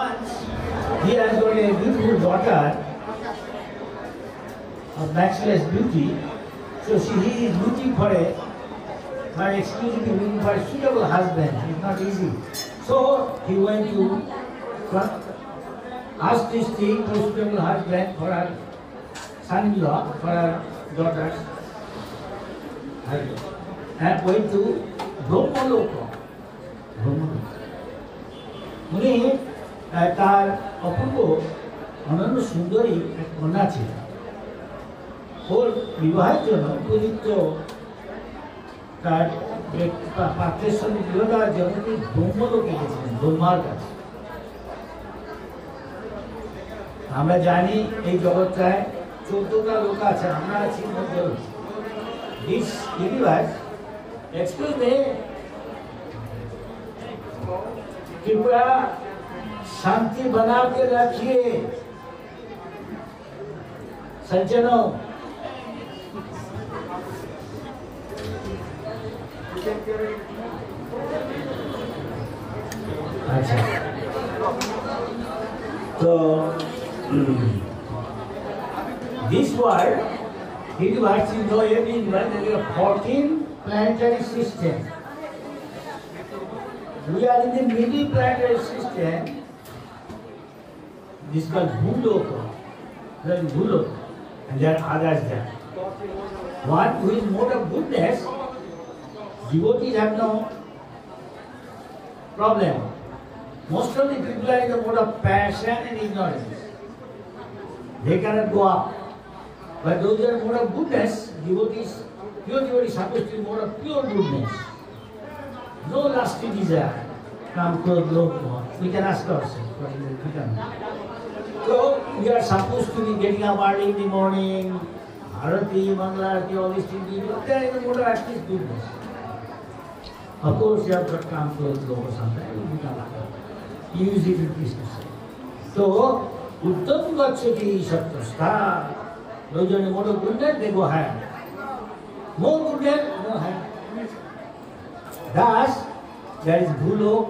once he has got a beautiful daughter of matchless beauty, so he is looking for exclusively looking for a suitable husband. It's not easy. So he went to ask this thing for a suitable husband for her son-in-law, for her daughters, and went to Brahmaloka. উনি তার অপূর্ব অনন্য সুন্দরী এক কন্যা ছিল। ওর বিবাহের জন্য উপযুক্ত তার পাত্রের সঙ্গে বিবাহ দেওয়ার জন্য তিনি ব্রহ্মলোকে গেছিলেন, ব্রহ্মার কাছে। আমরা জানি এই জগৎটায় 14টা লোক আছে, আমরা আছি মধ্যবর্তী। This universe, excuse me, कृपया शांति बना के रखिए सज्जनों। अच्छा, तो this world, universe, you know, everywhere there are 14 planetary systems. We are in the middle planetary system. This is called Bhuloka. There is Bhuloka, and there are others there. One who is mode of goodness, devotees have no problem. Most of the people are in the mode of passion and ignorance. They cannot go up. But those who are in mode of goodness, devotees, pure devotees supposed to be in mode of pure goodness. No lusty desire. Come close, look more. We can ask ourselves. So we are supposed to be getting up early in the morning, Arati, Mangala Arati, all these things. They are in the mode of at least goodness. Of course, you have got come close, look or something. You become use it in Krishna. So, Uttam Gacchati Sattva. Those who are in the mode of goodness, they go higher. More goodness, no higher. Thus, there is Bhulok,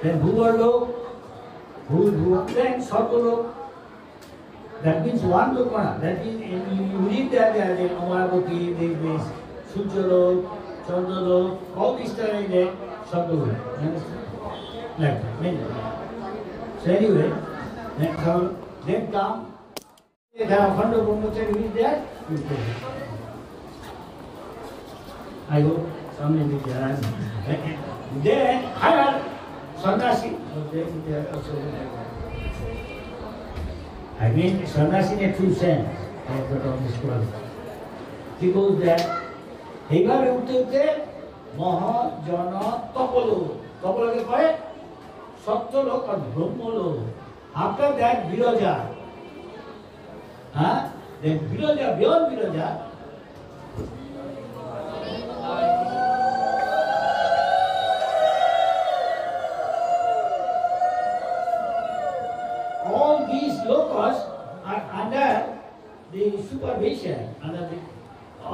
then Bhuvarlok, then Sarvalok. That means one Lokana. That means you read that there is Amarabati, there is Sujalok, Chandalok, all these are in the Sarvalok. Like that. So anyway, then come, there are Khanda Brahmachari who is there. I hope. Then higher sannyasi. I mean sannyasi in a true sense. I have got all this quality. He goes there. এইভাবে উঠতে উঠতে মহাজন তপলো, তপলোকে পরে সত্যলোক আর Brahmaloka. After that Biraja, then Biraja, beyond Biraja, all these lokas are under the supervision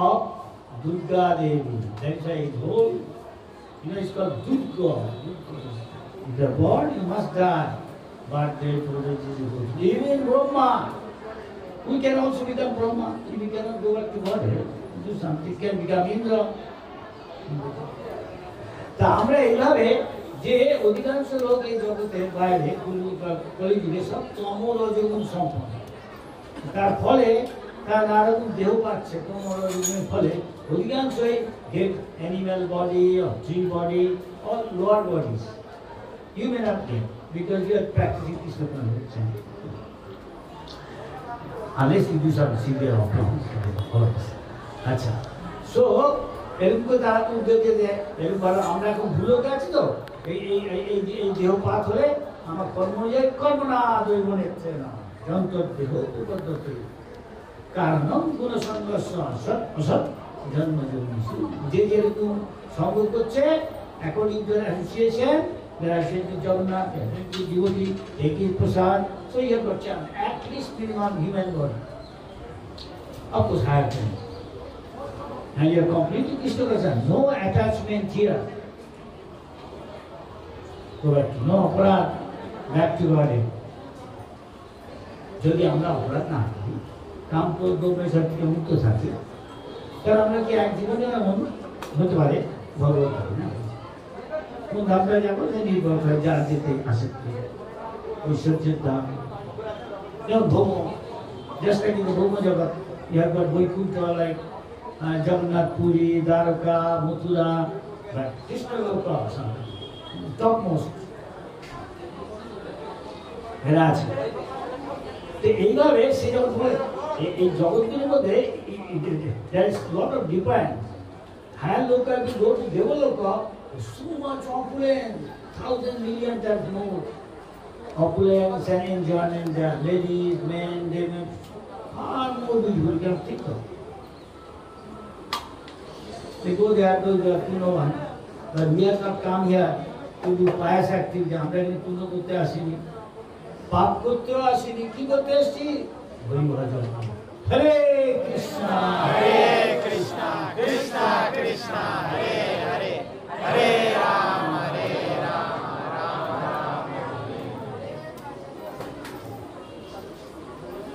of Durga Devi. That is why it's whole, it's called Durga. If you are born, you must die. But they told us this is good. Even Brahma, we can also become Brahma. If we cannot go back to Godhead, do something, can become Indra. তা আমরা এইভাবে যে অধিকাংশ লোক এই জগতের বাইরে কলিযুগে সব তমোরজগুণ সম্পন্ন, তার ফলে তার নানা রকম দেহ পাচ্ছে। তমোরজগুণের ফলে অধিকাংশই get animal body, tree body, all lower bodies. You may not get because you are practicing Krishna consciousness. Unless you do some severe offense. আচ্ছা, so এরকম করে তারা উদ্যোগে দেয়। এরকম ভালো আমরা এখন ভুলোকে আছি তো, এই দেহ পাত হলে আমার কর্ম অনুযায়ী কর্ম না দৈব নেত্রে না যন্ত্র দেহ পদ্ধতি কারণ কোন সংঘর্ষ অসৎ অসৎ জন্ম জন্মিষু। যে যেরকম সঙ্গ করছে according to association, Jagannath devotee, taking prasad, so you have got chance, at least minimum human body. Of course, higher things. And you are completely Krishna conscious, no attachment here. Correct. No aparad, back to গডে। যদি আমরা অপরাধ না করি, কাম দ্রব্যের থেকে মুক্ত থাকি, তাহলে আমরা কি এক জীবনে এমন হতে পারে ভগবত হবে না। কোন ধাপটা যাবো যে নির্ভর করে যার যেতে আসক্তি, ঐশ্বর্যের দাম, যেমন ভৌম, just like in the Bhoma Jagat, you have got Vaikuntha like Jagannath Puri, Dwarka, Mathura, but Krishna Loka, topmost. এরা আছে। তো এইভাবে সে যখন বলে এই জগৎগুলির মধ্যে there is lot of difference. Higher loka, if you go to Devaloka, so much opulence, 1,000 million times more opulence and enjoyment, there ladies, men, they may far more beautiful, you can think of. They go there, you know, but we have not come here to do pious activity. আমরা এখানে পুণ্য করতে আসিনি, পাপ করতেও আসিনি, কি করতে আসছি? হরি ভজন। হরে কৃষ্ণ হরে কৃষ্ণ কৃষ্ণ কৃষ্ণ হরে হরে, হরে রাম হরে রাম রাম রাম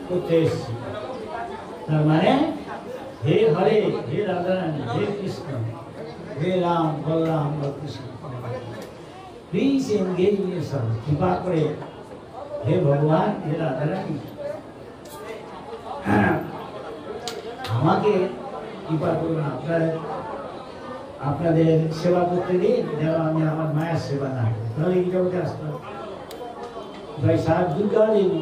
করতে এসছি। তার মানে হে হরে, হে রাধারানী, হে কৃষ্ণ, হে Ram, Balaram, Krishna, please engage in yourself, কৃপা করে হে ভগবান, হে রাধারানী আমাকে কৃপা করুন, আপনাদের সেবা করতে দিন, যেন আমি আমার মায়ের সেবা না করি, তাহলে এই জগতে আসতে হবে। ভাই সাত দুর্গা দেবী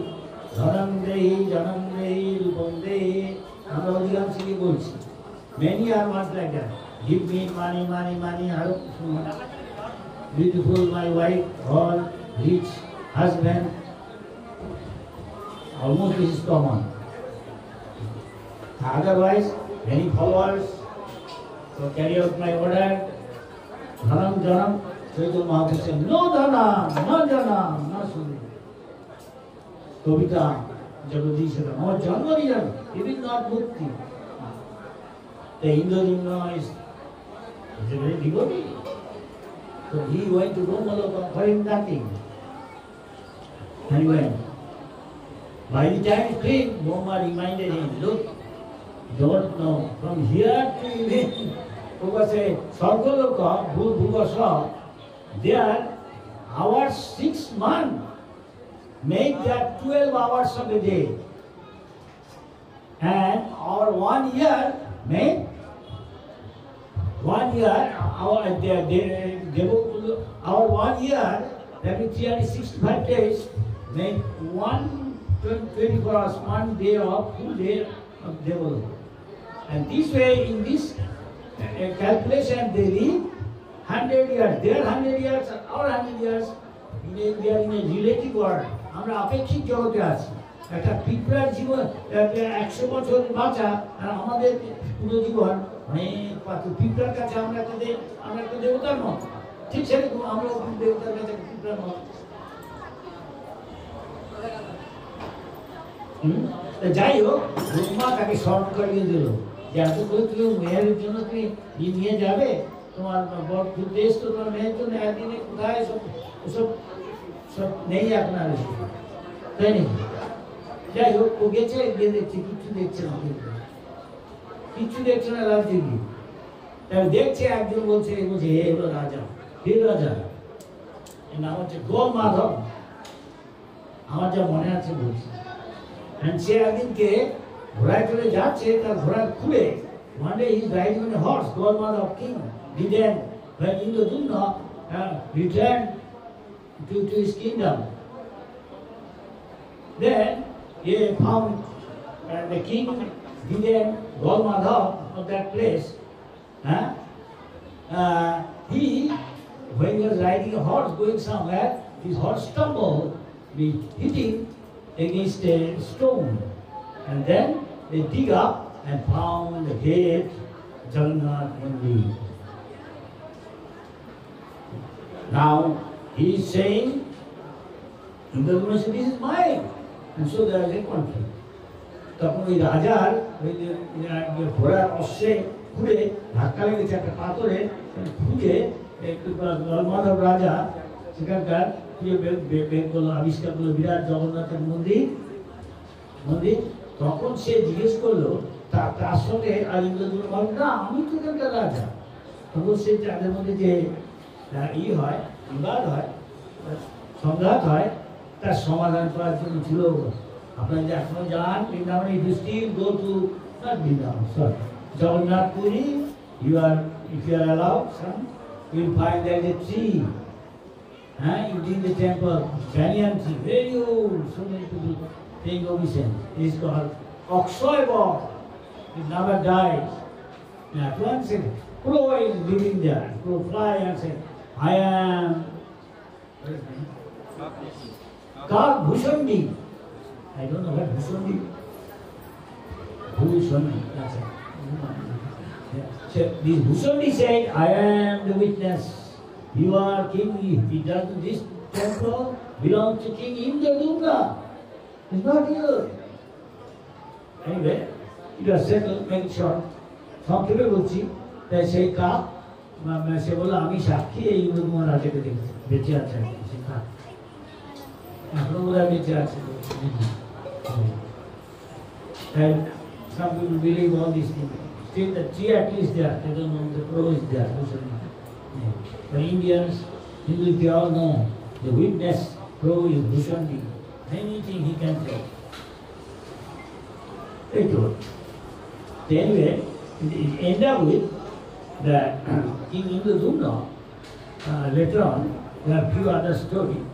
ধনম দেহি জনম দেহি রূপম দেহি, আমরা অধিকাংশ কি বলছি, many are not like that, give me money money money, আরো beautiful my wife or rich husband, almost this is common. Otherwise many followers, so carry out my order, dhanam janam, Chaitanya Mahaprabhu said, no dhanam, no janam, no suni. Kavita Jagadish said, no janma reason, even not mukti. The Indra is a very devotee. So he went to Brahmaloka, for him nothing. And he went. By the time he came, Brahma reminded him, look, don't know, from here to even, because a Sargaloka, Bhuvasa, there, our 6 months make that 12 hours of a day. And our 1 year make 1 year, our 1 year, that is 365 days, make 24 hours, 1 day of full day of development. And this way, in this calculation, they live 100 years, their 100 years, our 100 years, we are in a relative world. আমরা আপেক্ষিক জগতে আছি। একটা পিঁপড়ার জীবন 100 বছর বাঁচা, আর আমাদের পুরো জীবন অনেক পাথর। পিঁপড়ার কাছে আমরা একটা দেবতার মত, ঠিক সেরকম আমরা দেবতার কাছে পিঁপড়ার মত। যাই হোক, ব্রহ্মা তাকে স্মরণ করিয়ে দিল যে এত করে তুমি মেয়ের জন্য তুমি নিয়ে যাবে, তোমার বড় দেশ তো তোমার মেয়ের জন্য একদিনে কোথায় সব সব নেই আপনার, তাই নাকি? যাই হোক, ও গেছে, গিয়ে দেখছে কিচ্ছু দেখছে না, কিচ্ছু দেখছে না, রাজ্যে গিয়ে তাই দেখছে একজন বলছে এ হলো রাজা, হে রাজা, এর নাম হচ্ছে গোল মাধব, আমার যা মনে আছে বলছে। সে একদিনকে ঘোড়ায় চলে যাচ্ছে, তার ঘোড়া খুলে, one day he is riding on a horse, Gold Madhav king, didn't, when Indradumna returned to his kingdom. Then he found the king didn't, Gold Madhav of that place. He, when he was riding a horse going somewhere, his horse stumbled, hitting against a stone, and then they dig up and found the gate Jagannath Mandir. Now he is saying, Indradumna said, this is mine, and so there is a conflict. তখন ওই রাজার ঘোড়ার অশ্বে খুঁড়ে ধাক্কা লেগেছে একটা পাথরে, খুঁজে মাধব রাজা সেখানকার বের করলো, আবিষ্কার করলো বিরাট জগন্নাথের মন্দির মন্দির তখন সে জিজ্ঞেস করলো তার সঙ্গে আর ইন্দ্রদূত বল না আমি তো এখানকার রাজা। তখন সে তাদের মধ্যে যে হয় বিবাদ হয় সংঘাত হয় তার সমাধান করার জন্য ছিল আপনারা যে এখনো যান Vrindavan if you still go to not Vrindavan sorry Jagannath Puri if you are allowed son you will find there is a tree in the temple banyan tree very old so many people paying obeisance. It is called Akshay Bob. It never dies. At one second, Crow is living there. Crow fly and say, I am God Bhushandi. I don't know what Bhushandi. Bhushandi. That's it. So this Bhushandi said, I am the witness. You are king. He does this temple belongs to King Indradumna. It's not here. Anyway, it was settled, make it short. সংক্ষেপে বলছি তাই সেই কাক সে বললো আমি সাক্ষী এই ইন্দ্রদুম্ন রাজাকে দেখেছি বেঁচে আছে সে কাক এখনো বোধ হয় বেঁচে আছে some people believe all these things still the tree at least there they don't know the crow is there for Indians Hindus they all know the witness crow is Bhushandi anything he can say very good anyway it end up with the King Indradumna later on there are few other stories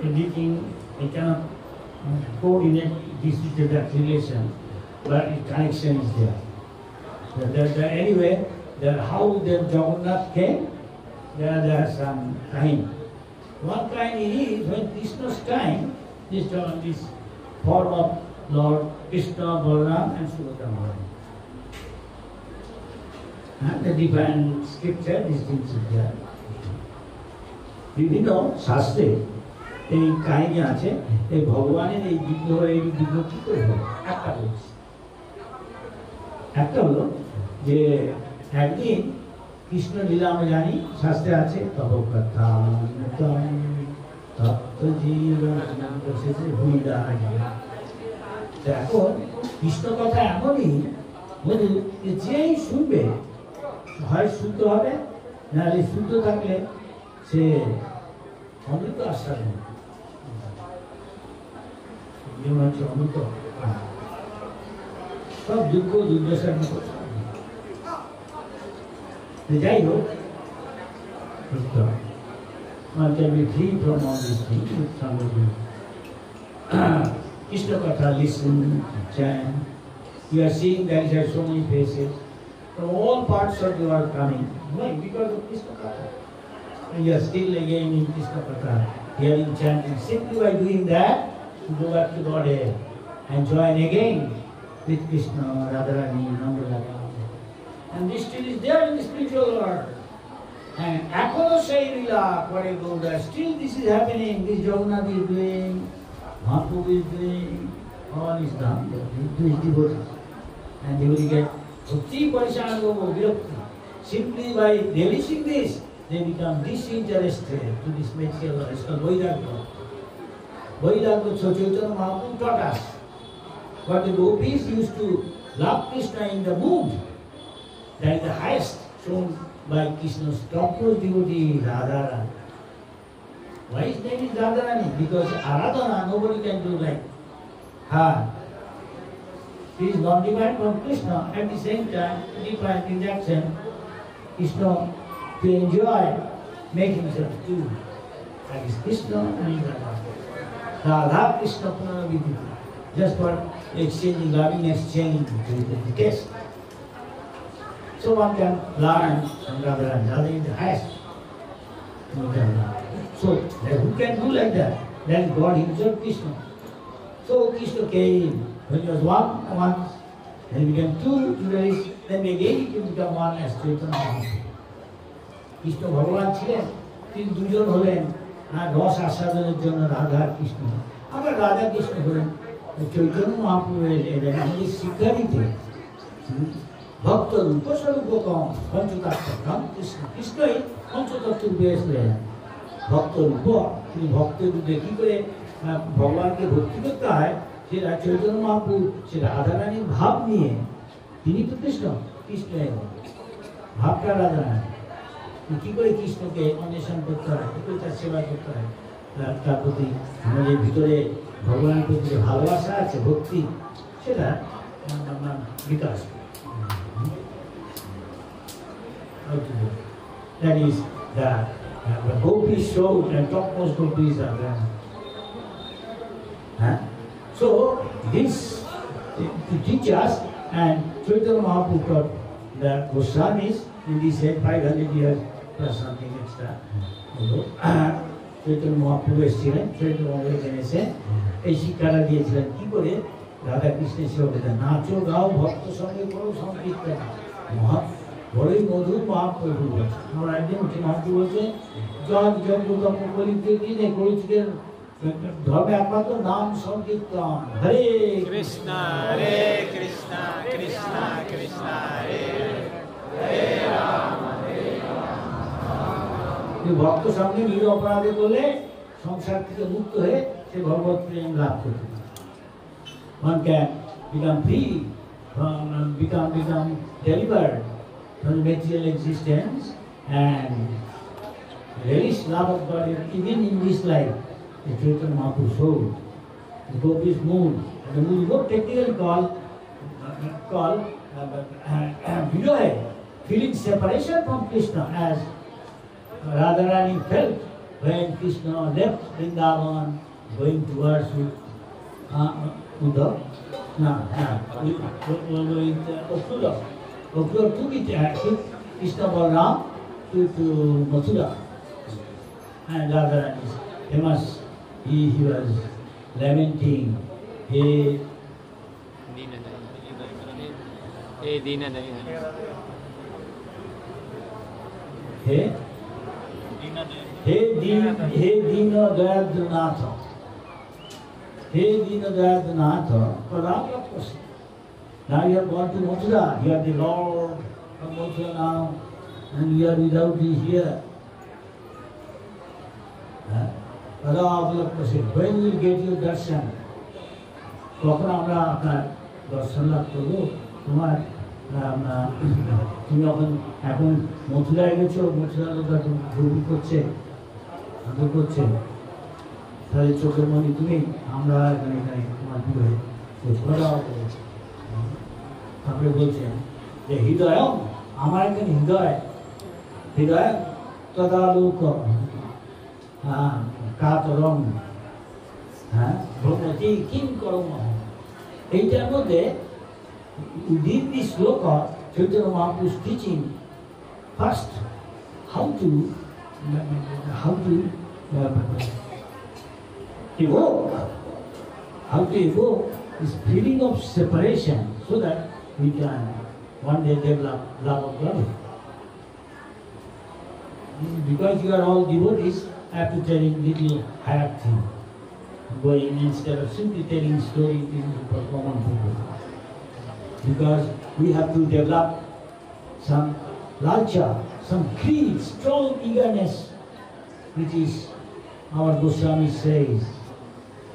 editing I cannot coordinate this with that relation but the connection is there anyway how the Jagannath came there are some kind one kind is when Krishna's time this form of Lord Krishna, Balaram and Subhadra Maharaj. And the divine scripture, these things are there. বিভিন্ন শাস্ত্রে এই কাহিনী আছে এই ভগবানের এই বিগ্রহ কি করে একটা বলছি একটা হলো যে একদিন কৃষ্ণ লীলা আমরা জানি শাস্ত্রে আছে তপকথা তত্ত্ব জীবন শেষে ভুইদা এখন কৃষ্ণ কথা এমনই বধু যেই শুনবে হয় শুদ্ধ হবে নাহলে শুদ্ধ থাকলে সে অমৃত আশ্বাস হচ্ছে অমৃত সব দুঃখ দুর্দশার মতো যাই হোক can be free from all these things with somebody. Krishna Katha, listen, chant. You are seeing that there are so many faces from all parts of the world coming. Why? Because of Krishna Katha. And you are still again in Krishna Katha, hearing chanting. Simply by doing that, you go back to Godhead and join again with Krishna, Radharani, Nandalala. And this still is there in the spiritual world. And echoes say Lila, Gouda, still this is happening, this Jagannath is doing, Mahaprabhu is doing, all is done to his devotees. And they will get Bhakti Parishango Virakti. Simply by relishing this, they become disinterested to this material life. It's called Vairagya. Vairagya Chaitanya Mahaprabhu taught us. But the gopis used to love Krishna in the mood. That is the highest shown by Krishna's topmost devotee Radharani. Why his name is Radharani? Because Aradhana nobody can do like her. She is non-divine from Krishna. At the same time, divine in that sense, Krishna to enjoy, make himself two. That is Krishna and Radha. Radha Krishna Punaravidhi. Just for exchanging, loving exchange with the taste. So one can learn from Radharani. Radha is the highest. So who can do like that? Then God himself, Krishna. So Krishna came. When he was one once, then he became two, then again he can become one as Chaitanya Mahaprabhu. Krishna Bhagavan ছিলেন, তিনি দুজন হলেন আর রস আস্বাদনের জন্য রাধা আর কৃষ্ণ। আবার রাধা কৃষ্ণ হলেন চৈতন্য মহাপ্রভু এলেন আমাদের শিক্ষা দিতে। ভক্ত রূপস্বরূপ কম পঞ্চতত্ত্ব কৃষ্ণ কৃষ্ণই পঞ্চতত্ত্ব রূপে এসলেন। ভক্ত রূপ, তিনি ভক্ত রূপে কি করে ভগবানকে ভক্তি করতে হয় সেটা চৈতন্য মহাপ্রভু সে রাধারানীর ভাব নিয়ে, তিনি তো কৃষ্ণ, কৃষ্ণ ভাবটা রাধারানী, কি করে কৃষ্ণকে অন্বেষণ করতে হয়, কি করে তার সেবা করতে হয়, তার প্রতি আমাদের ভিতরে ভগবানের প্রতি যে ভালোবাসা আছে, ভক্তি, সেটা বিকাশ। That is the gopis showed and topmost gopis are there. So this to teach us, and Chaitanya Mahaprabhu taught the Goswamis in this 500 years plus something extra. Chaitanya Mahaprabhu এসেছিলেন, Chaitanya Mahaprabhu এসে এই শিক্ষাটা দিয়েছিলেন কি করে রাধা কৃষ্ণের সেবা করতে, নাচো গাও ভক্ত সঙ্গে করো সংকীর্তন, বড়ই মধুর মহাপ্রভু বলছে। আমরা একদিন উঠে মহাপ্রভু বলছে যজ্ঞ যজ্ঞ তপ করিতে দিনে করিতে ধর্মে একমাত্র নাম সংকীর্তন, হরে কৃষ্ণ হরে কৃষ্ণ কৃষ্ণ কৃষ্ণ হরে হরে রাম হরে রাম। ভক্ত সঙ্গে নির অপরাধে করলে সংসার থেকে মুক্ত হয়ে সে ভগবত প্রেম লাভ করতে পারে। One can become free, become delivered from material existence and relish love of God even in this life. The Chaitanya Mahaprabhu showed the gopis mood. The mood is not technically called Vidoy, feeling separation from Krishna, as Radharani felt when Krishna left Vrindavan going towards Uddhav. Okhura took Krishna Balaram to Mathura, and Radharani is famous. He was lamenting, hey Dina nahi hai. Hey Dina Dayadranatha. Hey Dina Dayadranatha, Pradama Prasad. Now you have gone to Mathura, you are the Lord of Mathura now, and you are without me here. When will you get your darshan? কখন আমরা আপনার দর্শন লাভ করবো? তোমার তুমি এখন মথুরায় গেছো, মথুরা লোক এখন ঘুরি করছে, আদর করছে, তাহলে চোখের মনি তুমি, আমরা এখানে তোমার কি হয়ে তারপরে বলছেন যে হৃদয়, আমার এখানে হৃদয় তদালোক কাতরম, ভ্রমতি কিং করম। এইটার মধ্যে within this sloka, Chaitanya Mahaprabhu is teaching first how to evoke this feeling of separation, so that we can one day develop love of God. Because you are all devotees, I have to tell you little higher thing, going instead of simply telling story for common people. Because we have to develop some lalcha, some greed, strong eagerness, which is our Goswami says,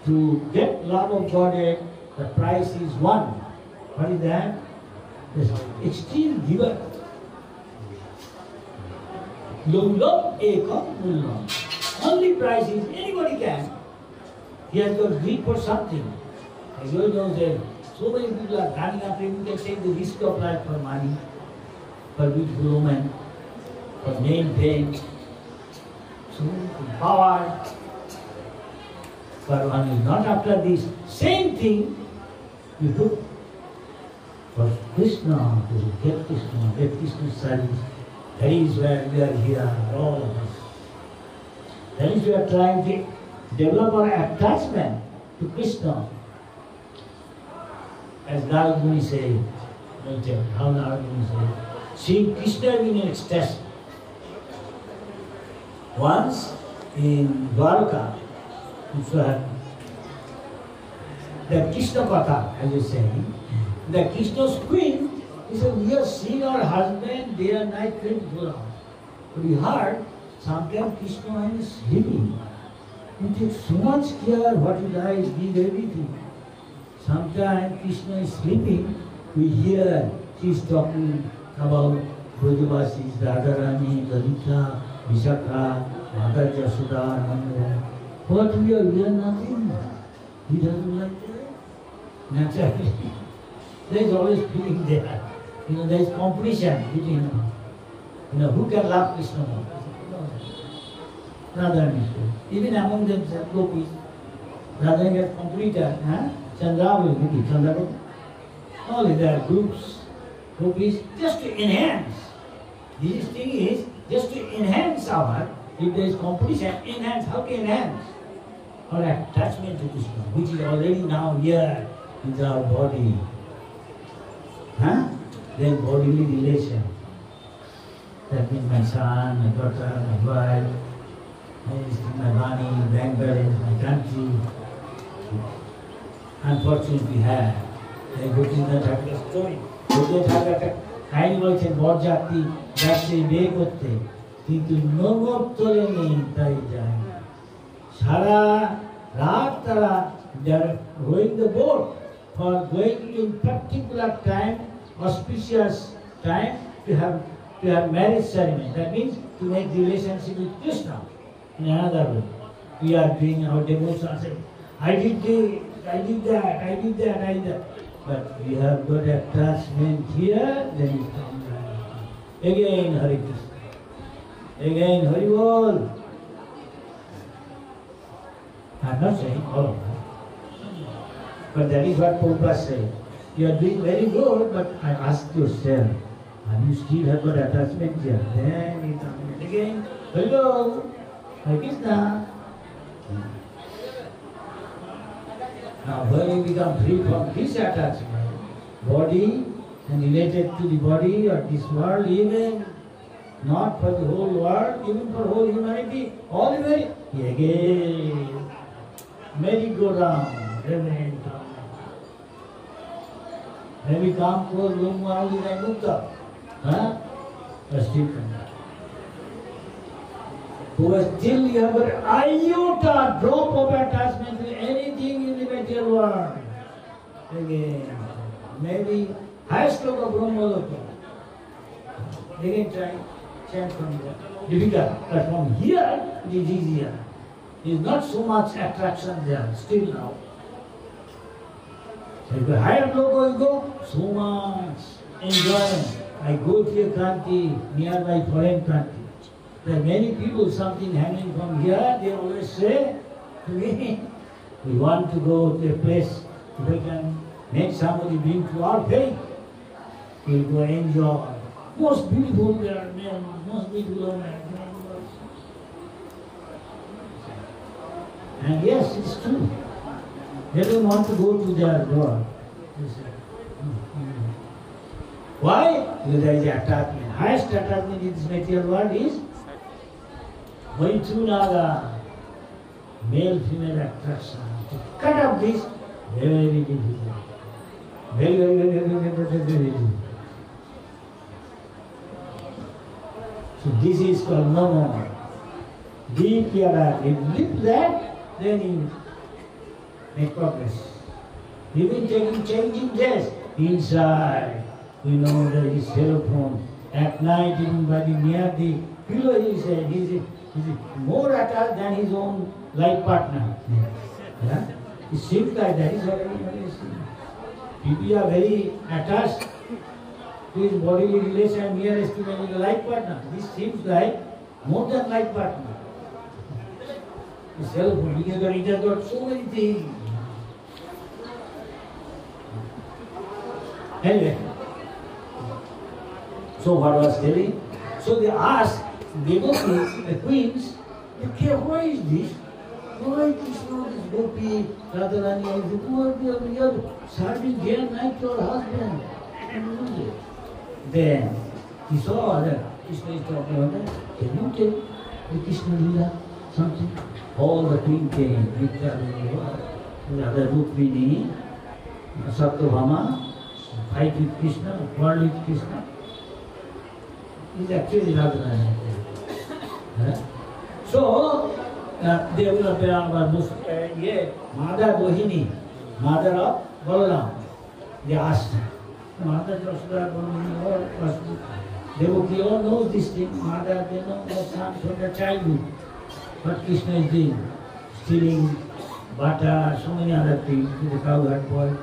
to get love of God, the price is one. What is that? The extreme giver. Lullam ekam mullam. Only price is anybody can. He has got greed for something. Everybody knows that so many people are running after him, can take the risk of life for money, for beautiful woman, for name, fame, so power. But one is not after this. Same thing you do for Krishna, to get Krishna's service. That is where we are here, all of us. That is we are trying to develop our attachment to Krishna. As Narad Muni said, how Narad Muni said, seeing Krishna in ecstasy. Once in Dwarka, the Krishna Katha, as you say, the Krishna's queen, he said, we have seen our husband day and night 24 hours. But we heard Sometimes Krishna is sleeping. You take so much care what he does, give everything. Sometimes Krishna is sleeping, we hear she's talking about Brajavasis, Radharani, Lalita, Vishakha, Mother Yashoda, Nanda. But we are nothing. He doesn't like that. Naturally. There is always feeling there. There is competition between them. Who can love Krishna more? Radharani. Even among themselves, gopis. Radharani has completed. Chandravali, Chandravali. All there are groups, gopis, just to enhance. This thing is just to enhance our, if there is competition, enhance. How can enhance? Our attachment to Krishna, which is already now here in our body. Then bodily relation. That means my son, my daughter, my wife, my money, bank balance, my country. Unfortunately, we have. Govinda Thakur's story. Govinda Thakur, I বলছেন বরযাত্রী যাত্রী বিয়ে করতে, কিন্তু নগদ তোলে নেই তাই যায়। সারা রাত তারা they are rowing the boat for going in particular time, auspicious time to have marriage ceremony. That means to make relationship with Krishna. In another way, we are doing our devotion. I did this, I did that, I did that, I did that. But we have got attachment here, then it comes again Hare Krishna. Again Hari Bol. I'm not saying all of that. But that is what Prabhupada said. You are doing very good, but I ask yourself, and you still have got attachment here. Then it comes again. Hello, Hare Krishna. Now when you become free from this attachment, body and related to the body or this world, even not for the whole world, even for whole humanity, all humanity, again, merry-go-round, remain calm. When we come to Lumwali and Mukta, that's different. Who has still have an iota drop of attachment to anything in the material world. Again, maybe highest of Brahmaloka. Again try chant from there. Difficult, but from here it is easier. There is not so much attraction there, still now. So if you higher logo you go, so much enjoyment. I go to a country, nearby foreign country. There are many people, something hanging from here, they always say to me, we want to go to a place, if we can make somebody bring to our faith, we'll go enjoy. Most beautiful there are men, most beautiful women. And yes, it's true. They don't want to go to their God. Why? Because there is attachment. Highest attachment in this material world is Vaitunaga, male-female attraction. To cut off this, very difficult. Very difficult. So this is called no more. Deeply attached. If you live that, then you make progress. Even changing dress, inside, we know there is cell phone. At night, even by the near the pillow, he said, he's more attached than his own life partner. Yeah? It seems like that is already seen. People are very attached to his bodily relation nearest to the life partner. This seems like more than life partner. The cell phone, because it has got so many things. Anyway, so what was telling? So they asked devotees, the queens, okay, why is this? Why Krishna, this Gopi, Radharani, who are serving day and night to our husband? Then he saw that Krishna is talking about that. Can you tell the Krishna Lila something? All the queen came, the other Rukmini, Satyabhama, fight with Krishna, quarrel with Krishna. He's actually Radharani. So, they will appear on Mother Rohini, mother of Balaram. They asked, Mother Joshua, Devaki all knows this thing. Mother, they know what's happened from their childhood. What Krishna is doing, stealing butter, so many other things. The cow had boiled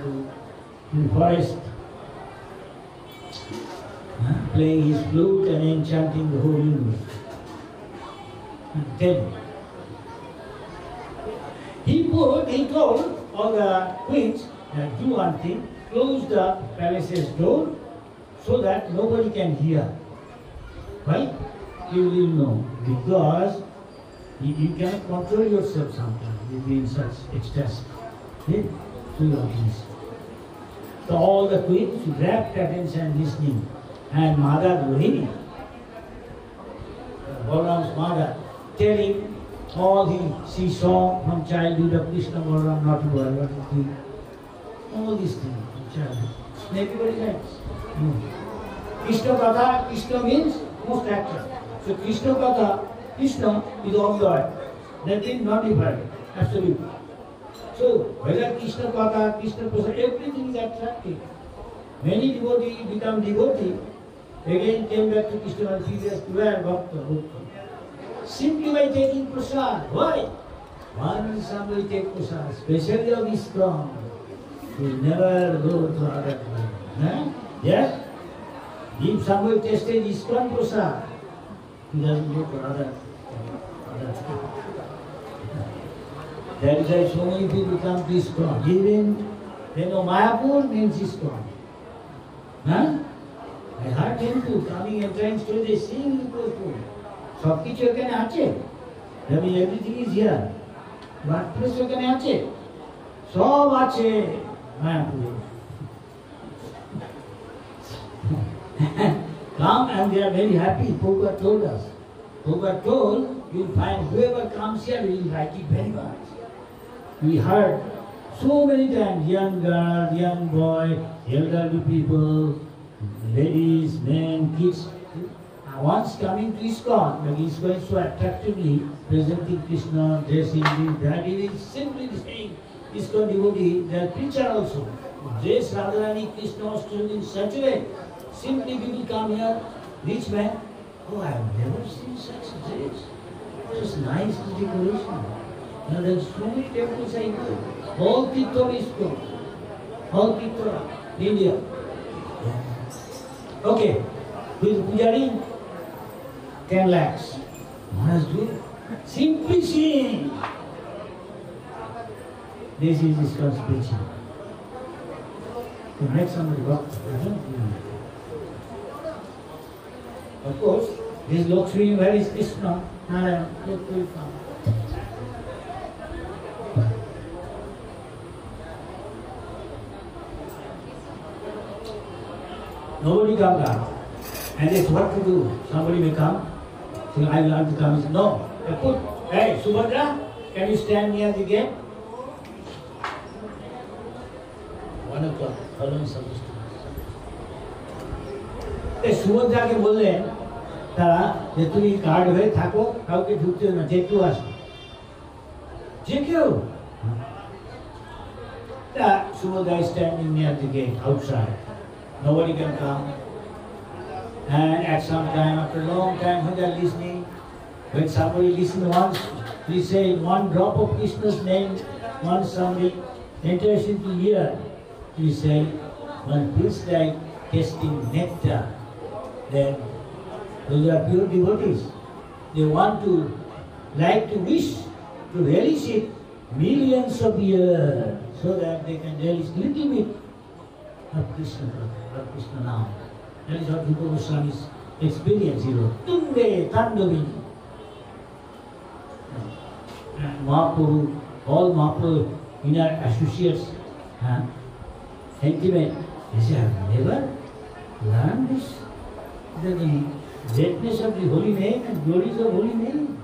in the forest, playing his flute and enchanting the whole universe. Tell me. He told all the queens that do one thing, close the palace's door so that nobody can hear. Why? You will know. Because you cannot control yourself sometimes. You be in such ecstasy. So all the queens wrapped attention listening. And Mother Rohini, Balaram's mother, telling all she saw from childhood of Krishna, Balaram, not Balaram, all these things from childhood. Everybody likes. Krishna Katha, Krishna means most actual. So Krishna Katha, Krishna is all God. Nothing not divided. Absolutely. So whether Krishna Katha, Krishna Prasad, everything is attractive. Many devotees become devotee, again came back to Krishna and previous to where Bhakta. Simply by taking prasad. Why? Once somebody take prasad, especially of ISKCON, will never go to other place. Yes? If somebody tasted ISKCON prasad, he doesn't go to other. That is why so many people come to ISKCON. Even they know Mayapur means ISKCON. I heard temple coming and trying to they sing because সব কিছু এখানে আছে I mean everything is here but place এখানে আছে সব আছে মায়াপুরে come and they are very happy. Prabhupada told us. Prabhupada told you'll find whoever comes here will like it very much. We heard so many times young girl, young boy, elderly people, ladies, men, kids. Once coming to ISKCON, but ISKCON is so attractively presenting Krishna, dressing this, that he is simply saying, ISKCON devotee, they are preacher also. Dress Radharani Krishna was in such a way. Simply people come here, rich man, oh I have never seen such a dress. Just nice decoration. Now there are so many temples I know. All Tirtha ISKCON. All Tirtha, India. Okay, with Pujari, 10 lakhs. Maharaj do simply sing. This is ISKCON's preaching. To make somebody walk. Of course, this Lakshmi, where is Krishna? Narayan, look will come. Nobody comes out. And it's what to do. Somebody may come. So I will have to come. He said, no. They put, hey, Subhadra, can you stand near the gate? 1 o'clock. How long is supposed to be? সুভদ্রাকে বললেন তারা যে তুমি guard হয়ে থাকো, কাউকে ঢুকতে না, যে কেউ আসবে, যে কেউ। Subhadra is standing near the gate outside. Nobody can come. And at some time, after a long time, when they are listening, when somebody listens once, we say one drop of Krishna's name, once somebody enters into ear, we say one feels like tasting nectar. Then those are pure devotees. They want to, like to wish to relish it millions of years, so that they can relish little bit of Krishna now. That is what Rupa Goswami's experience. He wrote, Tunde Tandavini. And Mahaprabhu, all Mahaprabhu inner associates, intimate, they say, I have never learned this. The greatness of the holy name and glories of holy name.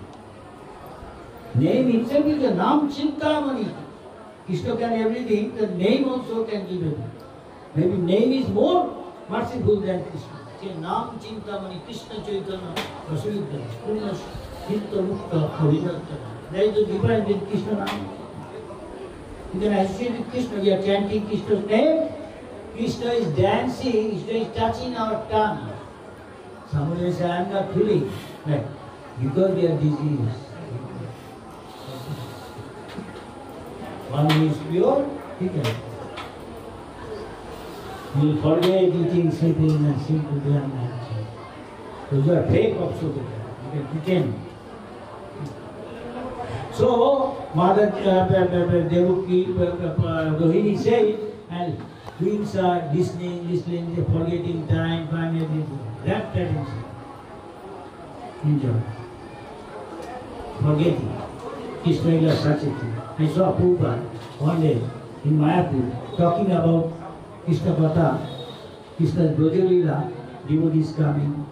Name itself is a Nam Chintamani. Krishna can everything, the name also can give everything. Maybe name is more merciful than Krishna. Say Nam Chintamani, Krishna Chaitanya, Vasudhara, Nitya Mukta Harinatya. There is a difference in Krishna Nam. You can associate with Krishna, we are chanting Krishna's name. Krishna is dancing, Krishna is touching our tongue. Somebody says, I am not feeling. Right. Because we are diseased. One who is pure, he can. You will forget eating, sleeping, and simple doing nothing. Those are fake also. You can pretend. So, Mother Devaki Rohini said, and twins are listening, they're forgetting time, everything. That is enjoy. Forgetting. Krishna is such a thing. I saw Prabhupada one day in Mayapur talking about Krishna Katha, Krishna's Brajalila, devotees coming.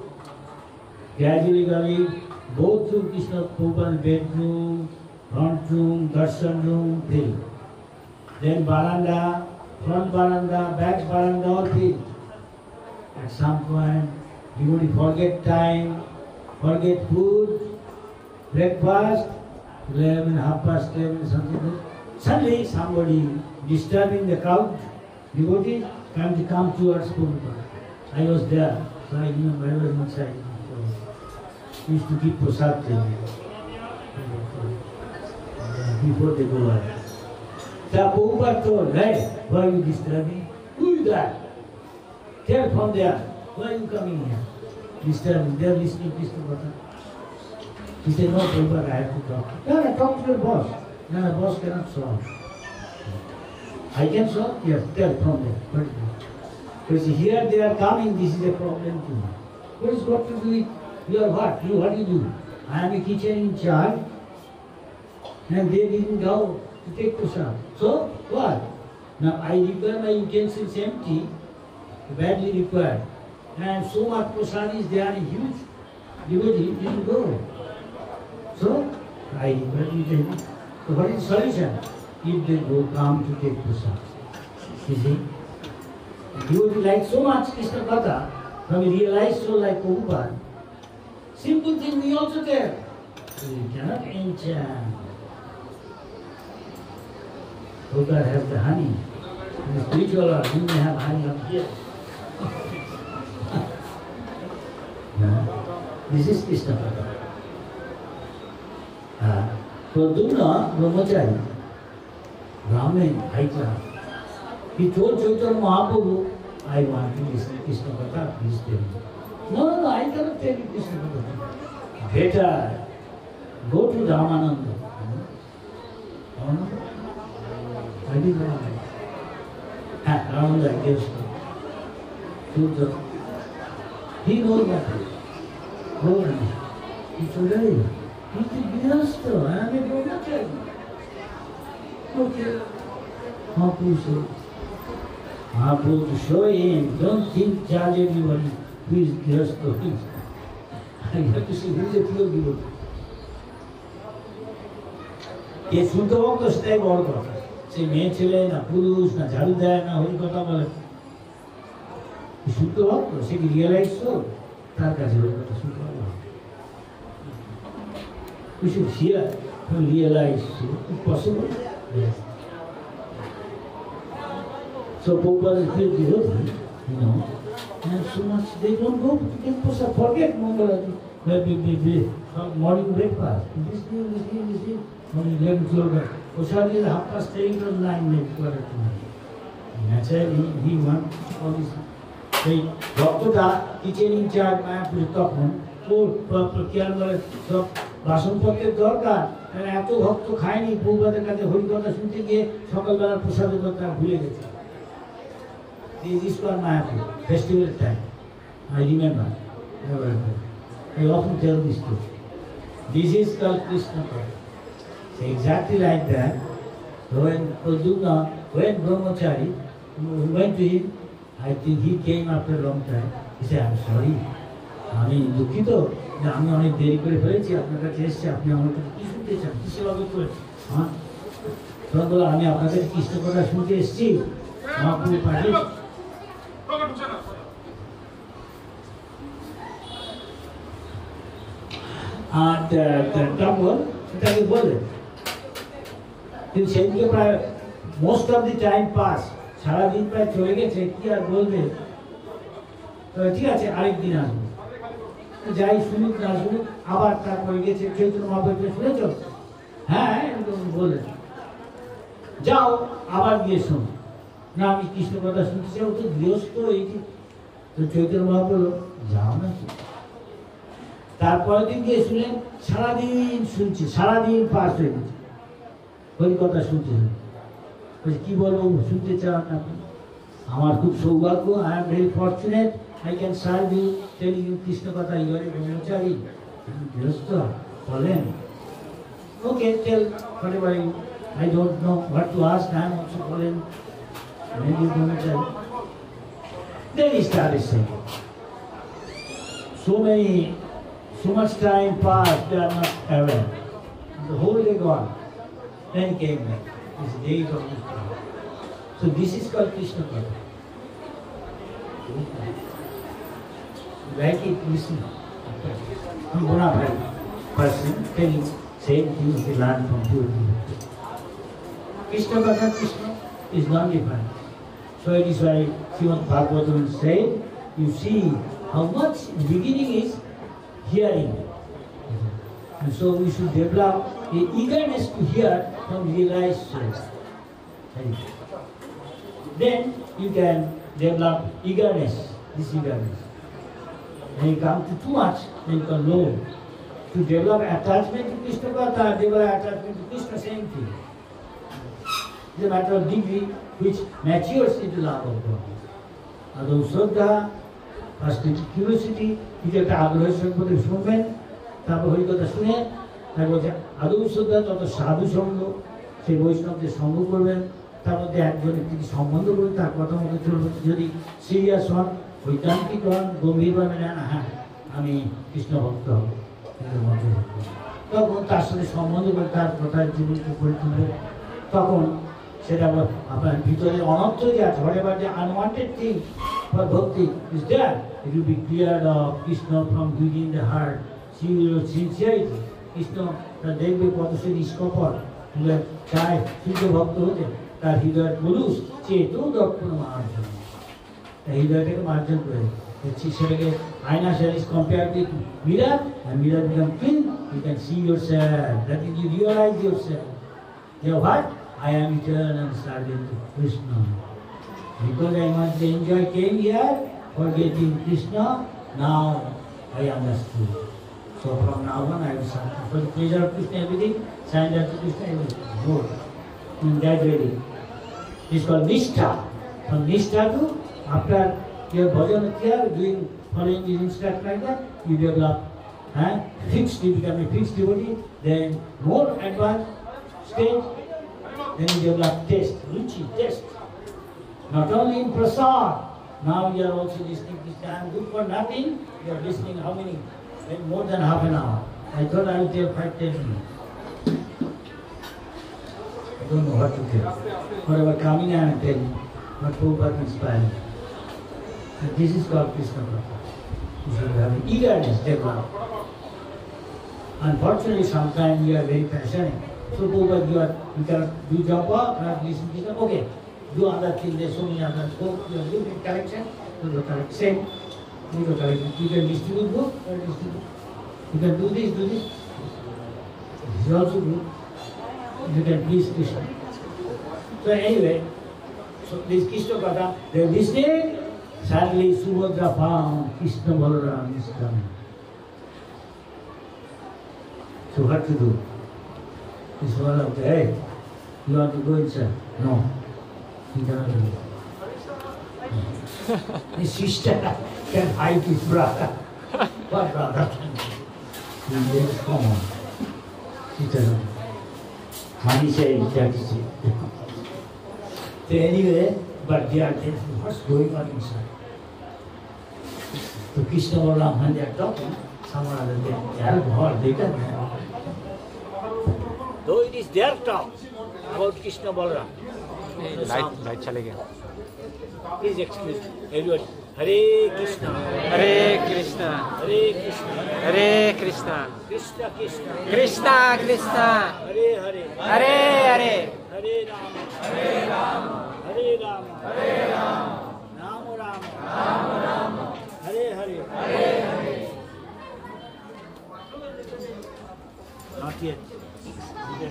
Gradually, both through Krishna Prabhupada's bedroom, front room, darshan room, filled. Then baranda, front baranda, back baranda, all filled. At some point, devotee forget time, forget food, breakfast, 11, 11:30, something. Suddenly, somebody disturbing the crowd, devotees come towards Prabhupada. I was there, so I remember I was inside. So, used to give prasad to me before they go out. So Prabhupada told, hey, why are you disturbing? Who is that? Tell from there, why are you coming here? Disturbing, they are listening to Krishna Katha. He said, no, Prabhupada, I have to talk. No, I talk to your boss. No, the boss cannot solve. I can solve? Yes, tell from there. Because here they are coming, this is a problem to me. What is got to do with your what? You, what do you do? I am a kitchen in charge, and they didn't go to take prasad. So, what? Now, I require my utensils empty, badly required. And so much prasad is there, huge devotee didn't go. So, I require utensils. So, what is the solution? If they go, come to take prasad. You see? Devotee like so much Krishna Katha, when we realize so like Prabhupada, simple thing we also tell. You cannot enchant. Prabhupada has the honey. In the spiritual world, you may have honey up here. This is Krishna Katha. Pradumna Brahmachari, Brahmin, high class. He told Chaitanya Mahaprabhu, I want to listen to Krishna Katha, please tell me. No, I cannot tell you Krishna Katha. Better go to Ramananda. Ramananda? I didn't know. Ramananda, I guess. He knows that. Go and he told her, he's the Grihastha, I am a Brahmachari. Okay. Mahaprabhu said, Mahaprabhu to show him, don't think charge everybody who is Grihastha. I have to say, who is a pure devotee? ये शुद्ध भक्त সেটাই বড় কথা সে মেয়ে ছেলে না পুরুষ না ঝাড়ু দেয় না হরি কথা বলে শুদ্ধ ভক্ত সে কি রিয়েলাইজ তো তার কাছে হরি কথা শুদ্ধ হবে we should hear to realize if possible yes. So Prabhupada is very devotee, you know, and so much they don't go to get forget Mangalaji, morning breakfast. This day, morning 11 o'clock. Prasad is 9:30 required to me. Naturally, he wants all this. সেই ভক্তটা kitchen in charge মায়াপুরে তখন ওর খেয়াল করে সব বাসনপত্রের দরকার এত ভক্ত খায়নি প্রভুপাদের কাছে হরিকথা শুনতে গিয়ে সকালবেলা প্রসাদের কথা ভুলে গেছে This was Mayapur, festival time. I remember. I often tell this story. This is called Krishna Katha. So exactly like that, when Pradumna, when Brahmachari went to him, I think he came after a long time. He said, I'm sorry. আমি দুঃখিত যে আমি অনেক দেরি করে ফেলেছি আপনার কাছে এসেছি আপনি আমার কাছে কি শুনতে চান কি সেবা করতে হ্যাঁ তখন বললাম আমি আপনার কাছে কৃষ্ণ কথা শুনতে এসেছি মহাপ্রভু পাঠিয়ে temple, সেটাকে বললেন। কিন্তু সেদিকে প্রায় most of the time pass, সারাদিন প্রায় চলে গেছে, কি আর বলবে। ঠিক আছে, আরেকদিন আসবো, যাই শুনুক না শুনুক, আবার তারপরে গেছে চৈতন্য মহাপ্রভু, শুনেছ? হ্যাঁ, বললেন যাও আবার গিয়ে শোনো। না, আমি কৃষ্ণ কথা শুনতে চাই, ও তো গৃহস্থ, এই তো চৈতন্য মহাপ্রভু, যাও না। তারপরের দিন গিয়ে শুনলেন, সারাদিন শুনছি, সারাদিন পাস হয়ে গেছে, ওই কথা শুনতে কি বলবো, শুনতে চান আপনি? আমার খুব সৌভাগ্য, I am very fortunate, I can serve you, telling you Krishna Katha, you are a brahmachari. Gryahastha, বলেন, okay, tell whatever I don't know what to ask, I am also বলেন, maybe brahmachari. Then he started saying, so much time passed, they are not aware. The whole day gone. Then he came back. This day is almost gone. So this is called Krishna Katha. Like it, listen. Bona fide person telling same things we learn from pure devotee. Krishna Katha, Krishna is non-defined. So it is why Srimad Bhagavatam said, you see how much beginning is hearing. And so we should develop a eagerness to hear from realized source. Then you can develop eagerness, this eagerness. When you come to too much, then you can low. To develop attachment to Krishna Katha, develop attachment to Krishna, same thing. It's a matter of degree which matures into love of God. Adho Shraddha, first curiosity, you get আগ্রহের সঙ্গে শুনবেন, তারপর হরিকথা শুনে, তারপর আদৌ শ্রদ্ধা, তত সাধু সঙ্গ, সেই বৈষ্ণবদের সঙ্গ করবেন, তার মধ্যে একজনের তিনি সম্বন্ধ করবেন, তার কথা মতো চলবেন। যদি সিরিয়াস হন, বৈজ্ঞানিক হন, গম্ভীরভাবে নেন, হ্যাঁ আমি কৃষ্ণ ভক্ত হব, তখন তার সাথে সম্বন্ধ করে তার কথার জীবনকে করে তুলবে। তখন সেটা আপনার ভিতরে অনর্থ যে আছে, whatever the unwanted thing for bhakti is there, it will be cleared of Krishna from within the heart. See your sincerity. Krishna তার দেখবে কত সে নিষ্কপট, চায় শুদ্ধ ভক্ত হতে, তার হৃদয় পুরুষ চেত দক্ষিণ মার্জন, হৃদয়টাকে মার্জন করে সেটাকে আয়না shell is compared with mirror, and mirror become clean, you can see yourself, that is you realize yourself. You know what? I am eternal servant to Krishna. Because I must enjoy, came here forgetting Krishna, now I understood. So from now on I will serve for the pleasure of Krishna, everything, surrender to Krishna, everything. More. In that way, it's called Nishtha. From Nishtha to, after your bhajan here, doing, following these instructions like that, you develop fixed, you become a fixed devotee, then more advanced stage, then you develop taste, ruchi, taste. Not only in prasad, now you are also listening to Krishna. I am good for nothing, you are listening how many? More than half an hour. I thought I would tell 5-10 minutes. I don't know what to tell. Whatever coming I am telling, but Prabhupada inspired me. And this is called Krishna Katha. You should have an eagerness developed. Unfortunately, sometimes we are very passionate. So Prabhupada, you cannot do jump up, cannot listen to Krishna. Okay, do other things. There's so many other books. You are doing correction, do the correction. Same. You can distribute book or distribute. You can do this, do this. This is also good. You can please Krishna. So anyway, so this Krishna Katha, they are listening. Sadly, Subhadra found Krishna Balaram is coming. So what to do? This one of the, hey, you want to go inside? No, he cannot do it. His sister can hide his brother. What brother can do? He says, come on. He doesn't. Money says, that is it. So anyway, but they are thinking, what's going on inside? So Krishna Balaram, when they are talking, someone other than they are more later than. Though it is their talk about Krishna Balaram. Light चले गया. Please excuse me, everybody. Hare Krishna, Hare Krishna, Hare Krishna, Hare Krishna, Krishna Krishna, Krishna Krishna, Hare Hare, Hare Hare, Hare Rama, Hare Rama, Hare Rama, Hare Rama, Rama Rama, Rama Rama, Hare Hare, Hare Hare. Not yet.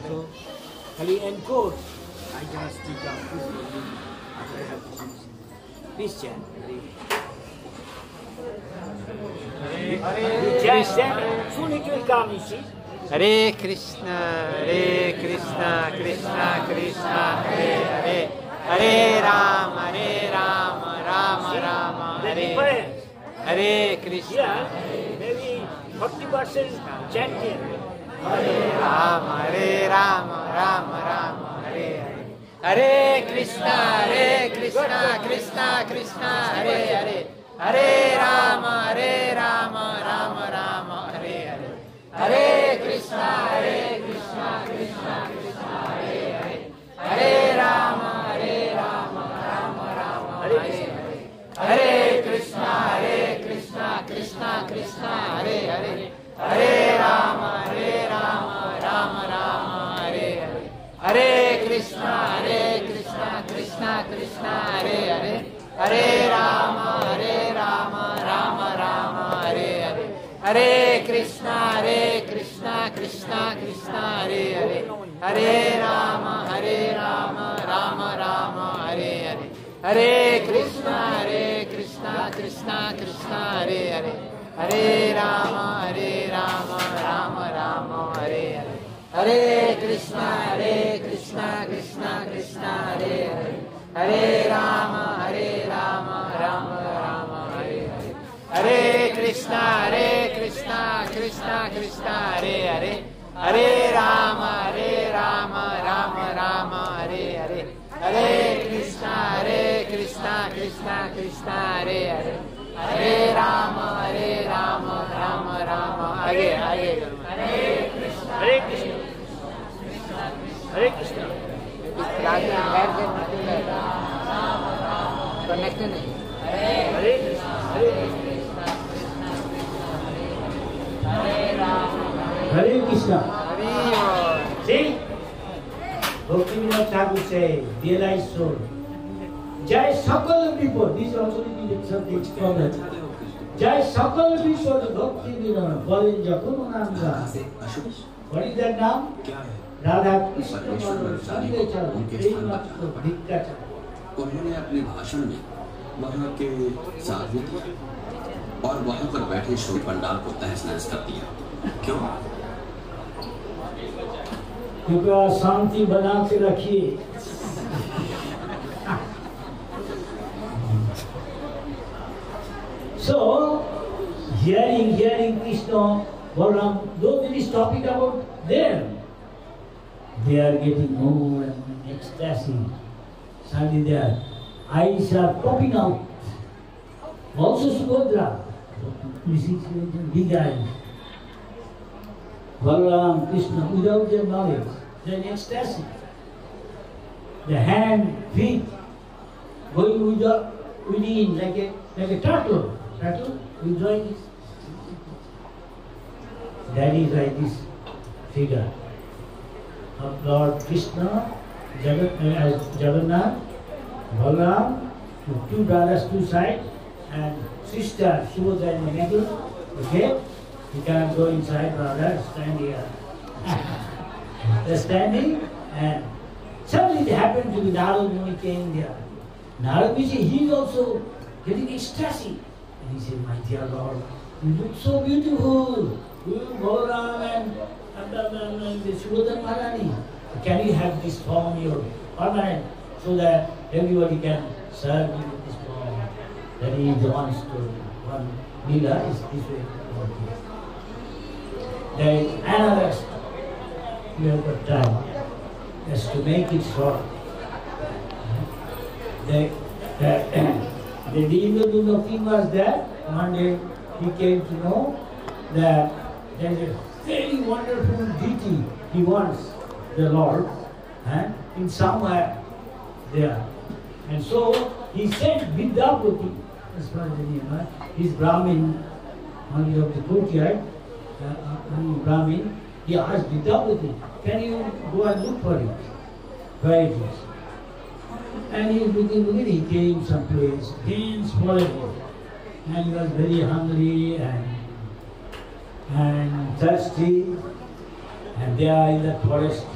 So, Kali encore. I just speak out. After I have to finish. Please chant. You chant, soon it will come, you see. Hare Krishna, Krishna Krishna, Hare Hare, Hare Rama, Rama Rama, Hare Hare Krishna, Yeah, maybe 40% chanting. Hare Rama, Rama Hare Hare, Hare Krishna, Krishna Krishna, Hare Hare, Hare Rama, Rama Hare Hare, Hare Krishna, Krishna Krishna, Hare Hare, Hare Rama, Rama Hare Hare, Hare Krishna, Krishna Krishna, Hare Hare, Hare Rama, Rama Hare Hare, Hare Krishna, Krishna Krishna, Hare Hare, Hare Rama, Rama Hare Hare, Hare Krishna, Krishna Krishna, Hare Hare, Hare Rama, Rama Hare Hare, Hare Krishna, Krishna Krishna, Hare Hare, Hare Rama, Rama Hare Hare, Hare Krishna, Krishna Krishna, Hare Hare, Hare Rama, Rama Hare Hare, Hare Krishna, Krishna Krishna, Hare Hare, Hare Rama, Rama Hare Hare, Hare Krishna, Krishna Krishna, Hare Hare, Hare Rama, Rama आगे Hare Krishna, Hare Krishna, Hare Krishna. Connect नहीं Hare Krishna, Hare Krishna, Hare Krishna. See, Bhaktivinoda Thakur say, realize soul. Jai Sakal people. This also the subject from that. Jai Sakal people. Bhaktivinoda. Balen Jakuno Namga. What is that name? Radha Krishna. उन्होंने अपने भाषण में वहाँ के साधु और वहाँ पर बैठे श्रोत पंडाल को तहस नहस कर दिया। क्यों? कृपया शांति बना के रखिए। So, hearing Krishna, Balaram, though there is topic about them, they are getting more and ecstasy. Suddenly their eyes are popping out. Also Subhadra, you see, big eyes. Balaram, Krishna, without their knowledge, they are in ecstasy. The hand, feet, going within like a turtle. Turtle, withdrawing this. That is like this figure of Lord Krishna, as Jagannath, Balaram, two brothers, two sides, and sister Subhadra in the middle. Okay? You cannot go inside, brother, stand here. They're standing, and suddenly it happened to be Narada Muni came there. Narada Muni, he is also getting ecstasy. And he said, my dear Lord, you look so beautiful. You, Balaram and the Subhadra Maharani. Can you have this form your permanent so that everybody can serve you with this form? That is the one story. One Leela is this way. There is another story. We have got time. Just to make it short. The Dingadunda king was there. One day he came to know that there is a very wonderful deity he wants. The Lord, in somewhere there. And so he sent Vidyapati as far as I remember, this Brahmin, one of the courtyard, Brahmin, he asked Vidyapati, can you go and look for it? Where it is? And he looking, he came someplace, dense forest, and he was very hungry and thirsty. And there in the forest,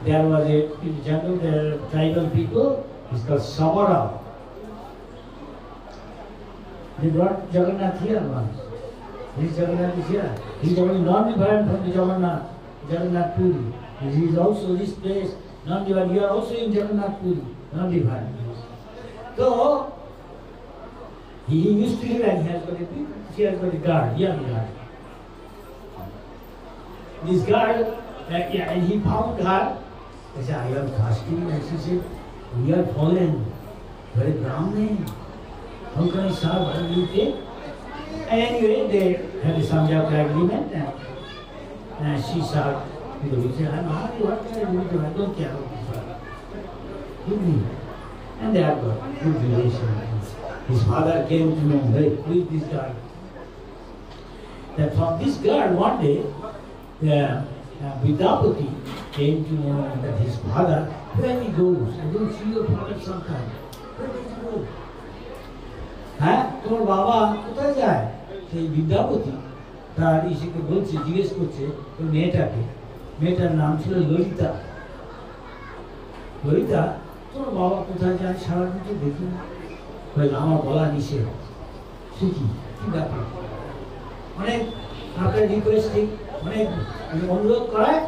there was in the jungle, there are tribal people, it's called Samara. They brought Jagannath here once. This Jagannath is here. He is only non-different from the Jagannath Puri. He is also this place, non-different. You are also in Jagannath Puri, non-different. So, he used to live and he has got a guard, young guard. This guard, and he found her. He said, I am thirsty. And she said, we are fallen. Very Brahmin. How can I serve? What do you take? And anyway, they had a Samjaka agreement and she served. He said, I'm hungry. What can I do with you? I don't care what you serve. Give me. And they have got good relations. His father came to know, hey, who is this guy? That from this guard one day, Vidyapati came to know that his father, where he goes, I don't see your father sometime. Where does he go? তোমার বাবা কোথায় যায়? সেই বিদ্যাপতি তার ইসিকে বলছে, জিজ্ঞেস করছে ওই মেয়েটার নাম ছিল ললিতা। ললিতা, তোমার বাবা কোথায় যায় সারাদিন তো দেখি না। আমার বলা নিষেধ। সে কি ব্যাপার? অনেক আপনার রিকোয়েস্টিং, অনেক অনুরোধ করায়,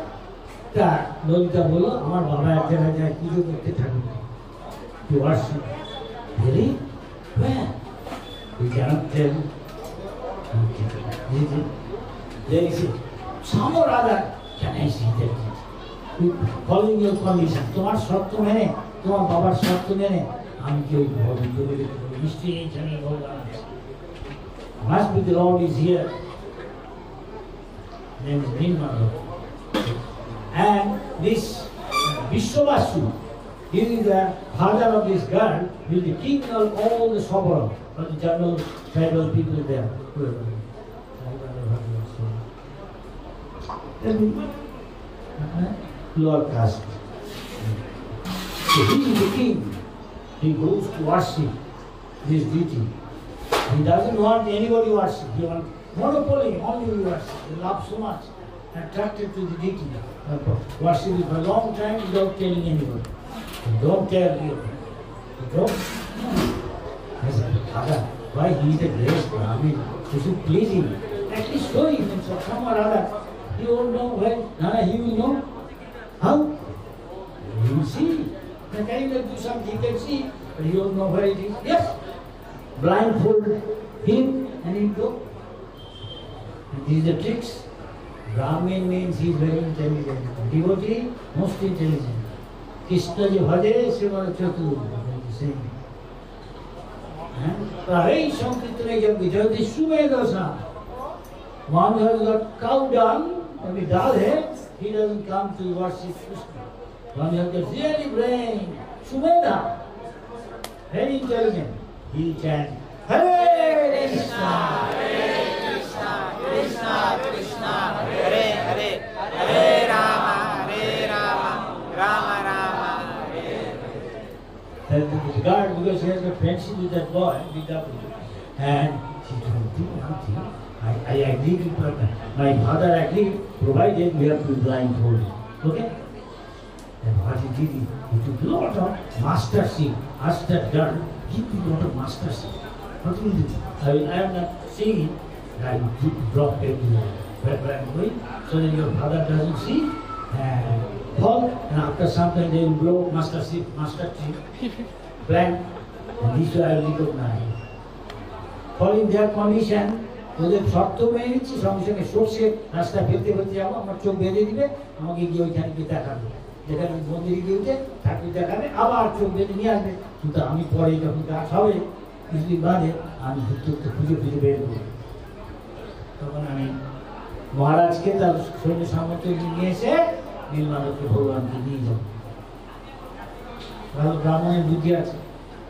তা ললিতা বলল আমার বাবা এক জায়গায় যায় পুজো করতে ঠাকুরকে। Really? Where? We cannot tell. There is some or other. Can I see that? Following your condition. তোমার শর্ত মেনে, তোমার বাবার শর্ত মেনে, আমি কি ওই ঘর ভিতরে নিশ্চয়ই এই জানি ভগবান আছে। Must be the Lord is here. Name is Nirmala. And this Vishwavasu, he is the father of this girl, he is the king of all the Sabara, of the jungle tribal people there. Lower caste. So he is the king. He goes to worship this deity. He doesn't want anybody worship. He wants monopoly, only worship. He loves so much, attracted to the deity. Worship it for a long time without telling anybody. Don't tell you. Don't. I said, Father, why he is a great Brahmin? You should please him. At least show him in some or other. He won't know where. Nana, he will know. How? He will see. The guy will do something, he can see, but he won't know where it is. Yes. Blindfold him and he'll go. And these are the tricks. Brahmin means he is very intelligent. Devotee, most intelligent. Krishna ji bhaje, Srimad Chatur. Same. Hey, Sankirtana Yajna, Jagdi Sumedasa. One who has got cow dung, maybe dal hai, he doesn't come to worship Krishna. One who has got really brain, Sumedha, very intelligent, he chant, Hare Krishna, Hare Krishna, Krishna Krishna, Hare Hare, Hare Rama, Rama Rama, Hare Hare. The guard, because he has got friendship with that boy, Vidyapati, and she told him one thing. I agreed with my father agreed, provided we have to be blindfolded. Okay? And what he did, he took a lot of mastership, asked that girl, give me a lot of mastership. What will you do? I am not saying it, I will drop everywhere. Where I am going, so that your father doesn't see, and fall, and after some time they will blow mastership, blank, and this way I will recognize. Following their condition, ওদের শর্ত মেনে নিচ্ছি, সঙ্গে সঙ্গে সর্ষে রাস্তা ফেলতে ফেলতে যাবো, আমার চোখ বেঁধে দিবে, আমাকে গিয়ে ওইখানে গিয়ে দেখাবে, যেখানে মন্দিরে গিয়ে উঠে ঠাকুর দেখাবে, আবার চোখ বেঁধে নিয়ে আসবে। কিন্তু আমি পরে যখন গাছ হবে কিছুদিন বাদে আমি ঘুরতে খুঁজে বের করবো। তখন আমি মহারাজকে তার সৈন্য সামর্থ্য নিয়ে এসে নীলমাধবকে ভগবানকে নিয়ে যাবো। ব্রাহ্মণের বুদ্ধি আছে,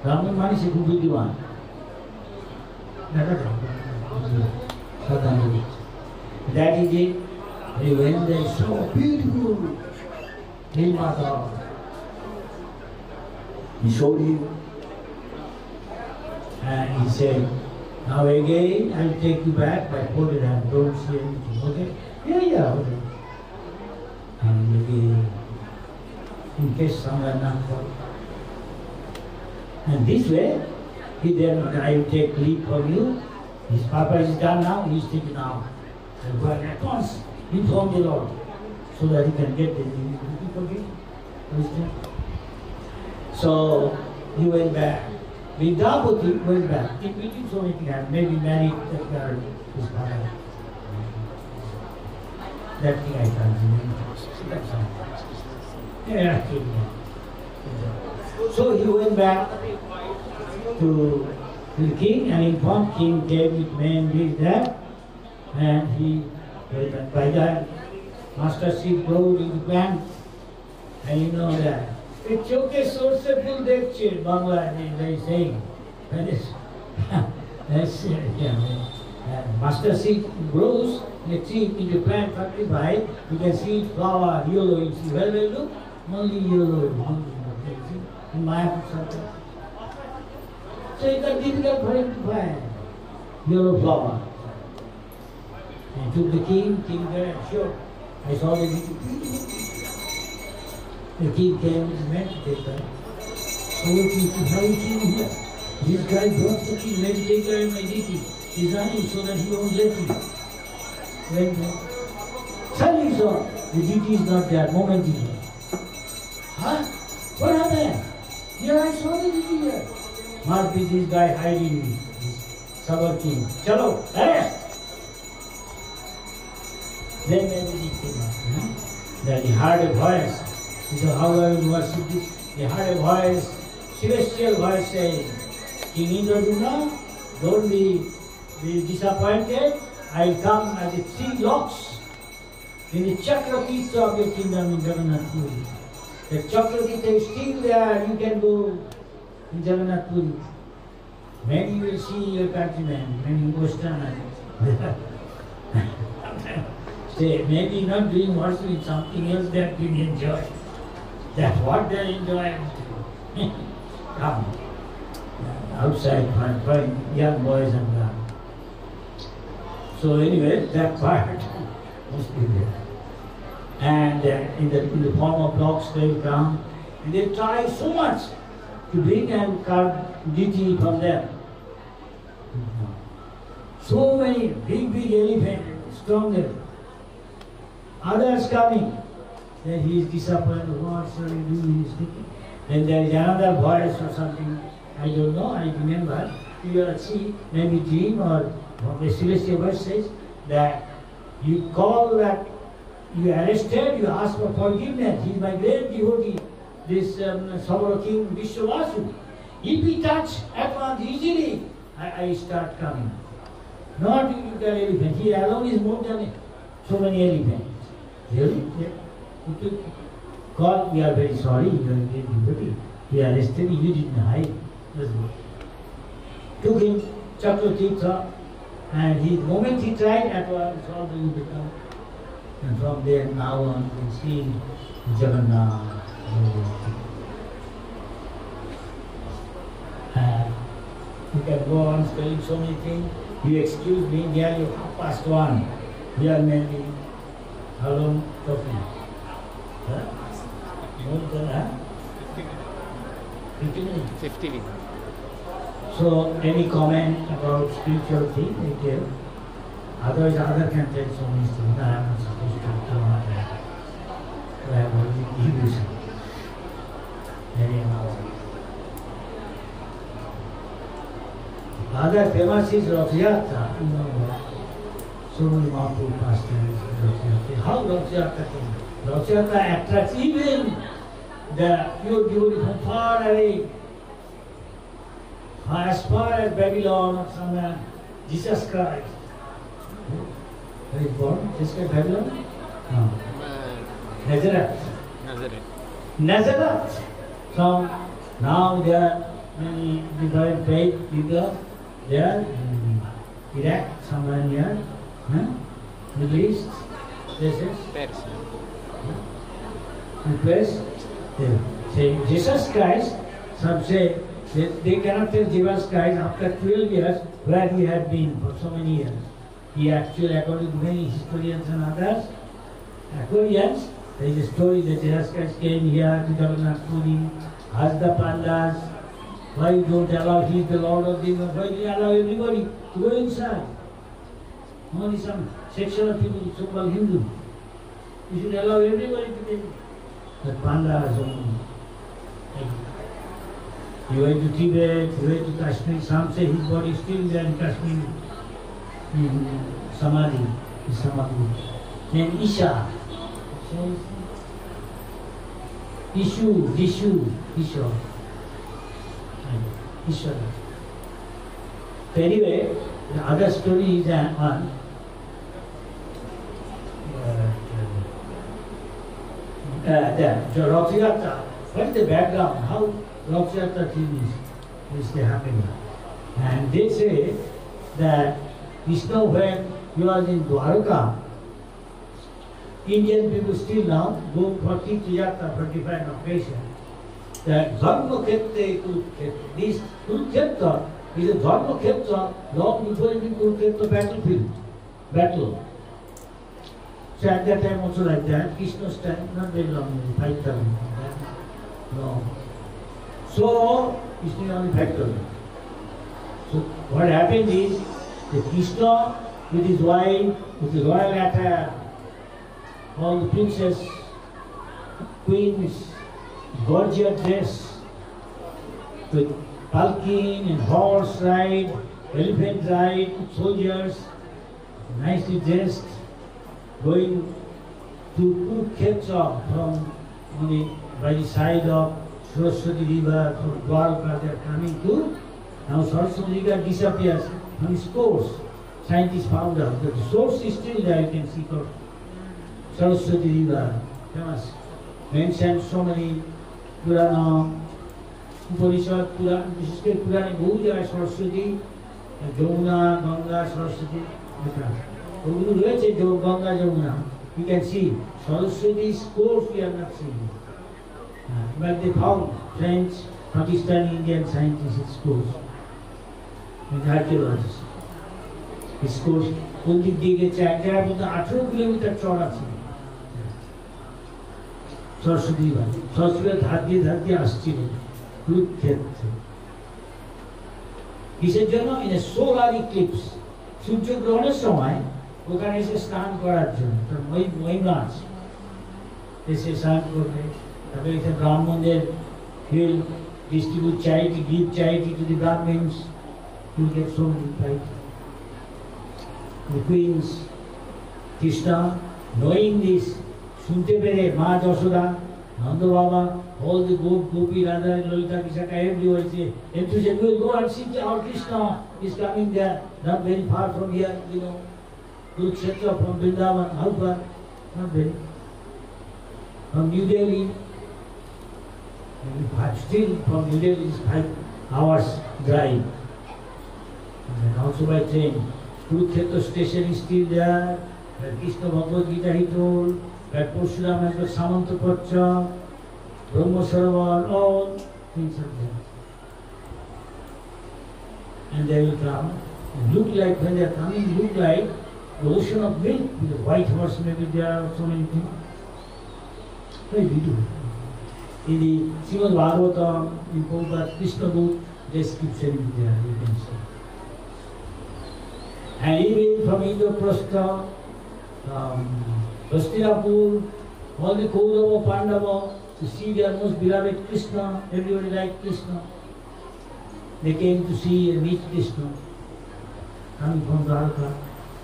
ব্রাহ্মণ মানে সে খুব বুদ্ধিমান। That is it. He went there, so beautiful. Mata. He showed him. And he said, now again I'll take you back, but hold it and don't see anything. Okay? Yeah, okay. And again, in case someone not fall. And this way, he then, I will take leave from you. His papa is done now, he is taken out. And go at once, inform the Lord, so that he can get the forgive. Understand? So, he went back. Vidyapati went back. He did so many things, maybe married that girl, his father. That thing I can't remember. That's all. Yeah, so he went back to the king and informed king David man did that, and he by that master sheep rode in the plant, and you know that it's okay source full dekche Bangla they saying that's master seed grows in a tree in the plant fructified, you can see flower yellow, you see where they look only yellow. In Mayapur. So it got difficult for him to find yellow flower. And took the king there, sure. I saw the king came and meditated. So what he said, how he came here? This guy brought the king meditator and meditating. He's running so that he won't let him. When suddenly he saw the deity is not there, moment is there. Huh? What happened? Here I saw the deity here. Must be this guy hiding me, this Sabar king. Chalo, arrest! Then he came up. Then he heard a voice. He said, how I will worship this? He heard a voice, celestial voice saying, King Indradumna, don't be disappointed. I'll come as the 3 locks in the Chakrakita of your kingdom in Jagannath Puri. The Chakrakita is still there, you can go in Jagannath Puri. When you will see your countrymen, when you go stand, say, maybe not doing worship with something else that you enjoy. That's what they enjoy. Come. Outside, find young boys and girls. So anyway, that part must be there. And in the form of blocks they come, and they try so much to bring and carve deity from them. So many big elephants, stronger. Others coming, then he is disappointed, what shall we do? He is thinking. Then there is another voice or something, I don't know, I remember. You will see, maybe dream or the celestial voice says that you call that you arrested, you ask for forgiveness. He is my great devotee, this Sabara King Vishwavasu. If he touch at once easily, I start coming. Not with the elephant. He alone is more than so many elephants. Really? Yeah. God, we are very sorry, you are a great devotee. He arrested you, didn't hide. Took him, Chakratitha, and the moment he tried, at once all will become. And from there now on, you can see Jagannath. You can go on telling so many things. You excuse me, nearly 1:30. We are maybe how long talking? Huh? More than 50 minutes. 50 minutes. So, any comment about spiritual thing? Otherwise, other can tell so many things. I am not supposed to tell my dad. So I have already given you some. Anyhow. Other famous is Rath Yatra. You know, so many Mahaprabhu pastimes. How Rath Yatra came? Rath Yatra attracts even the pure devotee from far away. As far as Babylon or somewhere, Jesus Christ. Where is born? Jesus Christ, Babylon? No. Nazareth. Nazareth. So now there are many different faith people there. Iraq, somewhere near, Middle East, places. Paris. The place, say Jesus Christ, some say they cannot tell Jesus Christ after 12 years where he had been for so many years. He actually, according to many historians and others, Aquarians, there is a story that Jesus Christ came here to Jagannath Puri, asked the pandas, why you don't allow, he is the Lord of the universe, why do you allow everybody to go inside? Only some section of people, so-called Hindu. You should allow everybody to get the pandas only. He went to Tibet, he went to Kashmir, some say his body is still there in Kashmir, in Samadhi, his Samadhi. Then Isha. Isha. So anyway, the other story is one. The Rath Yatra. What is the background? How Rath Yatra thing is happening? And they say that Krishna, when he was in Dwarka, Indian people still now go for Tirtha for different occasions. The Dharma Khetra Kurukshetra. This Kurukshetra is a Dharma Khetra long before it became Kurukshetra battlefield. Battle. So at that time also like that, Krishna's time, not very long, 5,000. No. So, Krishna only 5,000. So what happened is, the Krishna with his wife, with the royal attire, all the princess, queens, gorgeous dress, with palkin and horse ride, elephant ride, soldiers, nicely dressed, going to Kurukshetra by the side of Saraswati River from Dwarka. They are coming to. Now Saraswati River disappears from its course. Scientists found out that the source is still there. You can see for Saraswati River, famous, mentioned so many Purana, Upanishad, Purana, विशेषकर पुराने बहुत जगह Saraswati, Jamuna, Ganga, Saraswati, Ganga, Jamuna. You can see Saraswati's course we are not seeing. But they found French, Pakistani, Indian scientists its course, with archaeologists. Its course only dig a check. There are about 18 kilometers chora. Saraswati River. Saraswati Dhati Ashtini. Kurukshetra. He said, you know, in a solar eclipse, সূর্য গ্রহণের সময় ওখানে এসে স্নান করার জন্য মহিমাস এসে স্নান করবে তারপরে এসে ব্রাহ্মণদের will distribute charity, give charity to the Brahmins, you get so many right. The queens, Krishna, knowing this, শুনতে পেরে মা যশোদা, নন্দ বাবা, all the Gopi, Radha, Lalita, Krishna, everyone is enthusiastic. We will go and see our Krishna is coming there, not very far from here, you know. Kurukshetra from Vrindavan, how far? Not very. From New Delhi, still from New Delhi is 5 hours drive. And also by train. Kurukshetra station is still there. Where Krishna Bhagavad Gita he told. Where Parshuram has got Samanta Pacha, Brahma Sarovar, all things are there. And they will come. And look like, when they are coming, look like the ocean of milk with the white horse, maybe there are so many things. Very beautiful. In the Srimad Bhagavatam, in Prabhupada Krishna book, description is there, you can see. And even from Indraprastha, Hastinapur, all the Kaurava, Pandava, to see their most beloved Krishna, everybody liked Krishna. They came to see and meet Krishna, coming from Dwarka.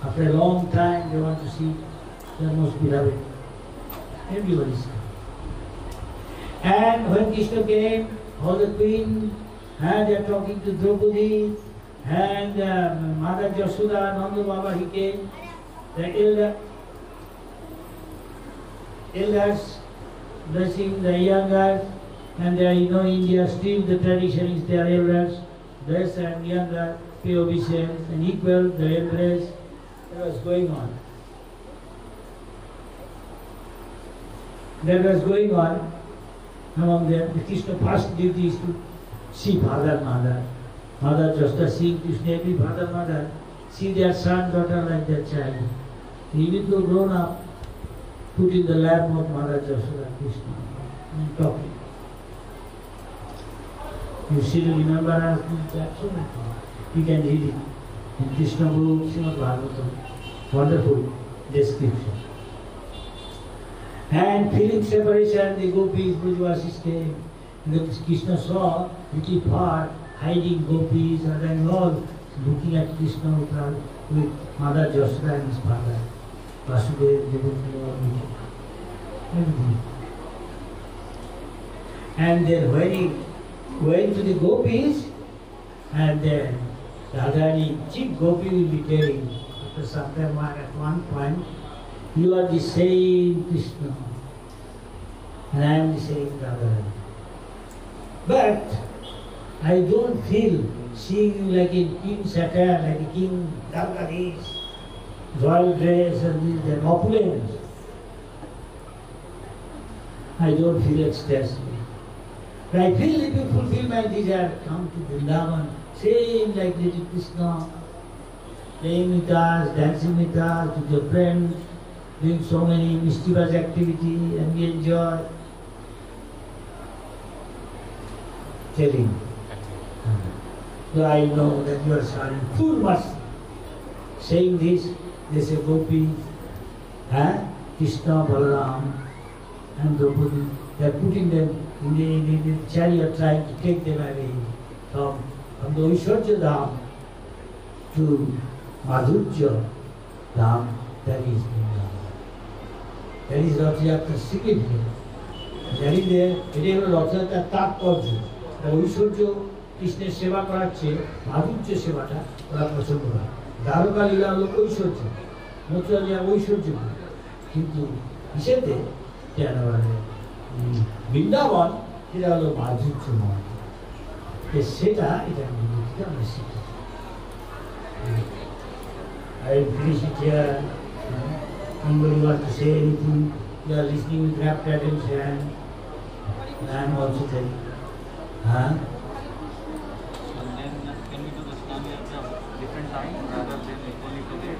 After a long time, they want to see their most beloved. Everybody's come. And when Krishna came, all the queens, and they are talking to Draupadi, and Mother Yashoda, Nanda Baba, he came, the elders blessing the younger, and there, you know, India still the tradition is their elders, bless and younger, pay obeisance and equal the embrace that was going on. That was going on among them. The Krishna first duty is to see father, mother. Mother just seeing Krishna, every father, mother, see their son, daughter like their child. Even though grown up, put in the lap of Mother Jasoda Krishna and talking. You still remember us in that? You can read it in Krishna Guru, Srimad Bhagavatam. Wonderful description. And feeling separation, the gopis, Brajvasis came. Krishna saw little far hiding gopis and all looking at Krishna with Mother Jasoda and his father. Vasudeva, Devaki, everything. And then when he went to the gopis, and then Radharani, chief gopi will be telling, after some time at one point, you are the same Krishna, and I am the same Radharani. But I don't feel seeing you like a king satyr, like a king Dwarkadhish, royal dress and this and opulence. I don't feel ecstasy. But I feel if you fulfill my desire, come to Vrindavan, same like little Krishna, playing with us, dancing with us, with your friends, doing so many mischievous activity, and we enjoy. Telling. So I know that you are showing full mercy. Saying this, they say Gopi, Krishna, Balaram, and Draupadi. They are putting them in the chariot, trying to take them away from the Aishwarya Dham to Madhurya Dham. That is Vrindavan. That is Rathayatra significant. That is there, it is Rathayatra Tatparya. ঐশ্বর্য কৃষ্ণের সেবা করার চেয়ে মাধুর্য সেবাটা ওরা পছন্দ করে। দ্বারকা লীলা হলো ঐশ্বর্য, মথুরা লীলা ঐশ্বর্য, কিন্তু হিসেবে বৃন্দাবন এটা হলো মাধুর্যময়, সেটা এটা আমরা শিখি। I finish it here. Anybody want to say anything? You are listening with rapt attention. I am also telling. And then can we do the Swami at a different time rather than equally today?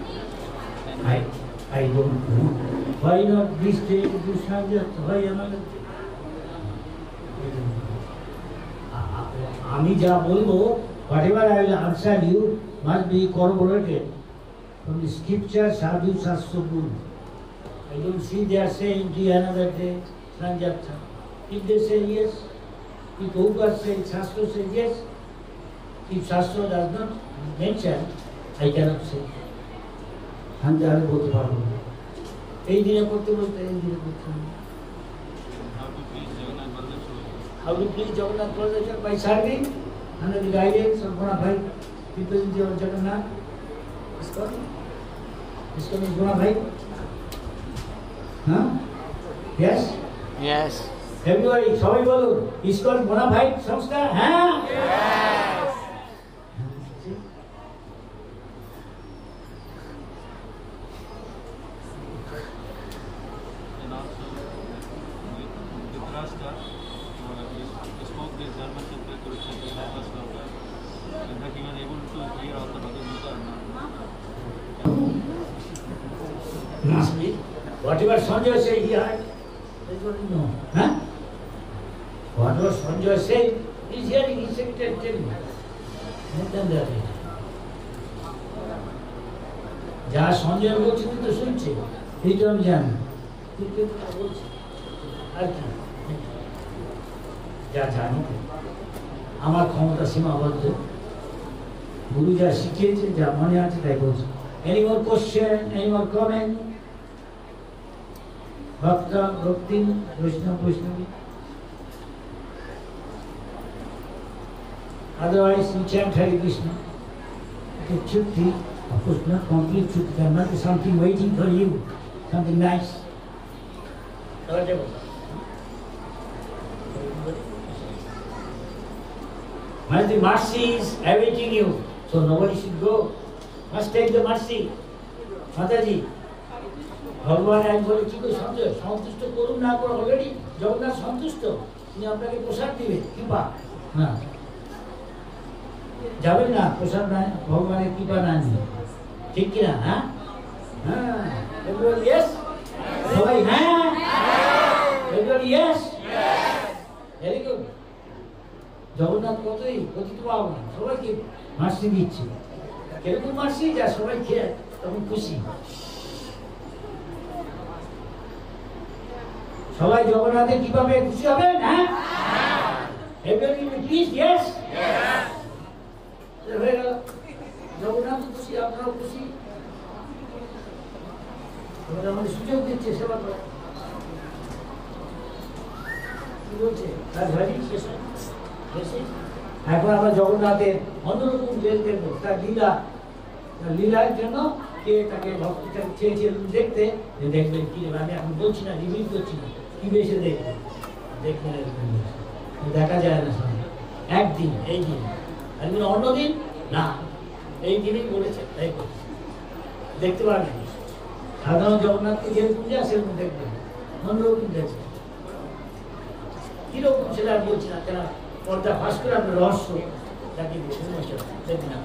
I don't know. Why not this day to do Sanjat? Why another day? আমি যা বলবো, whatever I will answer you must be corroborated from the scripture, Sadhu Shastra Guru. I don't see they are saying to another day Sanjat. If they say yes, if Prabhupada says, Shastra says yes. If Shastra does not mention, I cannot say. আমি তাহলে বলতে পারবো না। এই দিনে করতে বলতে এই দিনে করতে হবে। How to please Jagannath Baladev by serving under the guidance of bona fide representative of Jagannath. ISKCON is bona fide. Huh? Yes? Yes. Everybody, সবাই বলুন, ISKCON bona fide সংস্থা, হ্যাঁ? Yes. And also, Dhritarashtra, he spoke this Dharma Chandra Kurukshetra Dharma Sloka, and that he was able to hear all the Bhagavad Gita or not. Last week, whatever Sanjay said, he heard. That's what you know. Huh? Whatever Sanjay said, he's hearing, he's telling. More than that. যা সঞ্জয় বলছে তুই তো শুনছে, এইটা আমি জানি। আর কি যা জানি, আমার ক্ষমতা সীমাবদ্ধ। গুরু যা শিখিয়েছে, যা মনে আছে তাই বলছে। Any more question? Any more comment? Bhakta, Bhakti, Vaishnava, Vaishnavi. Otherwise, you chant Hare Krishna. The Chutti, of course, not complete Chutti, there must be something waiting for you, something nice. Must be mercies awaiting you, So nobody should go. Must take the mercy. Mataji, ভগবান এক বলে কি করে সন্তুষ্ট করুন না করে already Jagannath সন্তুষ্ট, তিনি আপনাকে প্রসাদ দিবে কৃপা না যাবেন না প্রসাদ না ভগবানের কৃপা না নিয়ে, ঠিক কিনা? হ্যাঁ হ্যাঁ, everybody yes, সবাই হ্যাঁ, everybody yes, very good. Jagannath কতই পতিত পাবনা সবাইকে মার্সি দিচ্ছে, কিরকম মার্সি যা সবাই খেয়ে তখন খুশি। সবাই জগন্নাথের কিভাবে খুশি হবে না? everybody please yes, হয়ে গেল, জগন্নাথ খুশি, আপনারাও খুশি, আমাদের সুযোগ দিচ্ছে সেবা করা। কি বলছে রাজভারি শেষ এখন আমরা জগন্নাথের অন্যরকম বেশ দেখবো, তার লীলা, লীলার জন্য কে তাকে ভক্তটাকে চেয়েছিলেন দেখতে, দেখবেন কি আমি এখন বলছি না, রিভিউ করছি না, কি বেশি দেখবেন দেখবেন, দেখা যায় না সামনে একদিন, এই দিন একদিন, অন্য দিন না, এই দিনই বলেছে তাই দেখতে পারবেন। সাধারণ জগন্নাথকে যেরকম যায় সেরকম দেখবেন, অন্যরকম দেখবেন কিরকম সেটা আমি বলছি না, কেন পর্দা ফাঁস করে আপনার রহস্য তাকে দেখবেন না।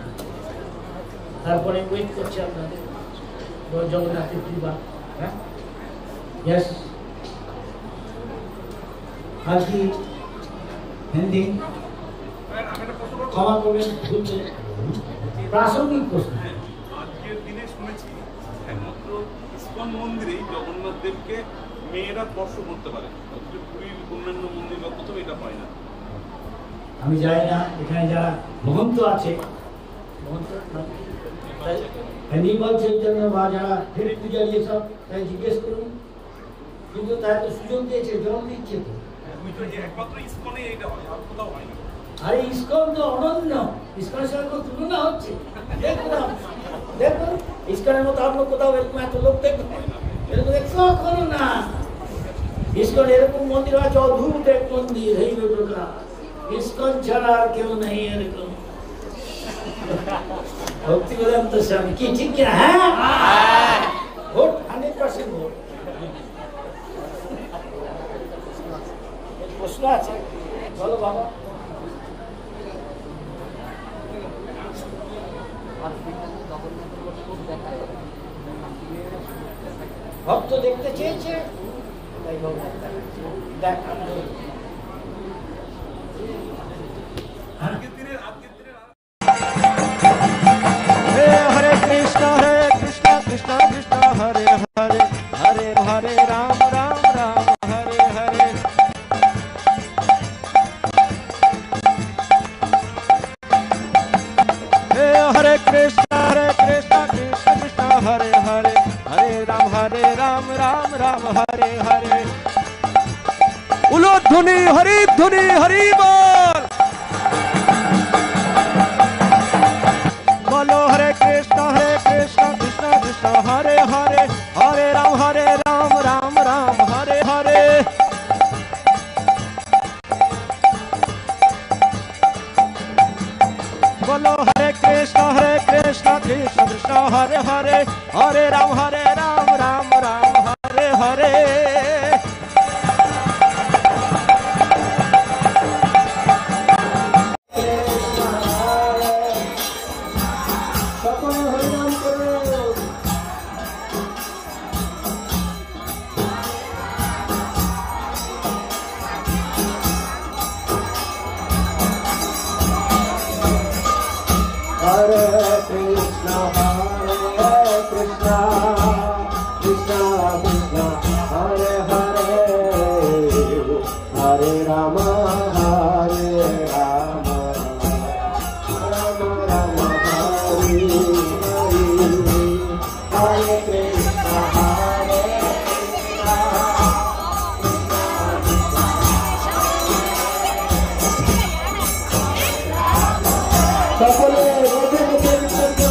তারপরে ওয়েট করছে আপনাদের জগন্নাথের কৃপা। হ্যাঁ ইয়েস, আর কি হিন্দি ক্ষমা করবেন ভুলছে, প্রাসঙ্গিক প্রশ্ন। আজকের দিনে শুনেছি একমাত্র ইসকন মন্দিরেই জগন্নাথ দেবকে মেয়েরা স্পর্শ করতে পারে, পুরীর অন্যান্য মন্দির বা কোথাও এটা হয় না। আমি জানি না এখানে যারা মহন্ত আছে, নির্মল চৈতন্য বা যারা ফের পূজারি এসব তাই জিজ্ঞেস করুন, কিন্তু তারা তো সুযোগ দিয়েছে, জল দিচ্ছে তো। একমাত্র ইসকনে এটা হয়, আর কোথাও হয় না। আরে ইসকন তো অনন্য, ইসকনের সঙ্গে কোনো তুলনা হচ্ছে? দেখুন দেখুন, ইসকনের মতো আপনার কোথাও এরকম এত লোক দেখবেন, এরকম কখনো না। ইসকন এরকম মন্দির আছে, অদ্ভুত এক মন্দির, এই ব্যাপারটা ইসকন ছাড়া আর কেউ নেই এরকম। ভক্তি বেদান্ত স্বামী কি ঠিক কিনা? হ্যাঁ ভোট 100% ভোট। প্রশ্ন আছে বলো বাবা। ভক্ত দেখতে চেয়েছে তাই ভগবান দেখ। हरे कृष्णा कृष्णा कृष्णा हरे हरे, हरे हरे राम राम राम हरे हरे। हरे कृष्णा कृष्णा कृष्णा हरे हरे, हरे राम राम राम हरे हरे। उलोध्वनि हरि ध्वनि हरि बोल, बोलो हरे कृष्णा कृष्णा कृष्णा हरे हरे, हरे राम राम राम हरे हरे। बोलो हरे कृष्णा कृष्णा कृष्णा हरे हरे, हरे Ram Ram Ram Hare Hare. Hare Krishna Krishna Krishna Hare Hare, Hare Rama Rama Rama Hare Hare, Hare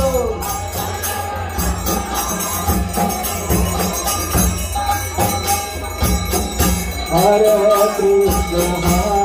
Krishna Hare Krishna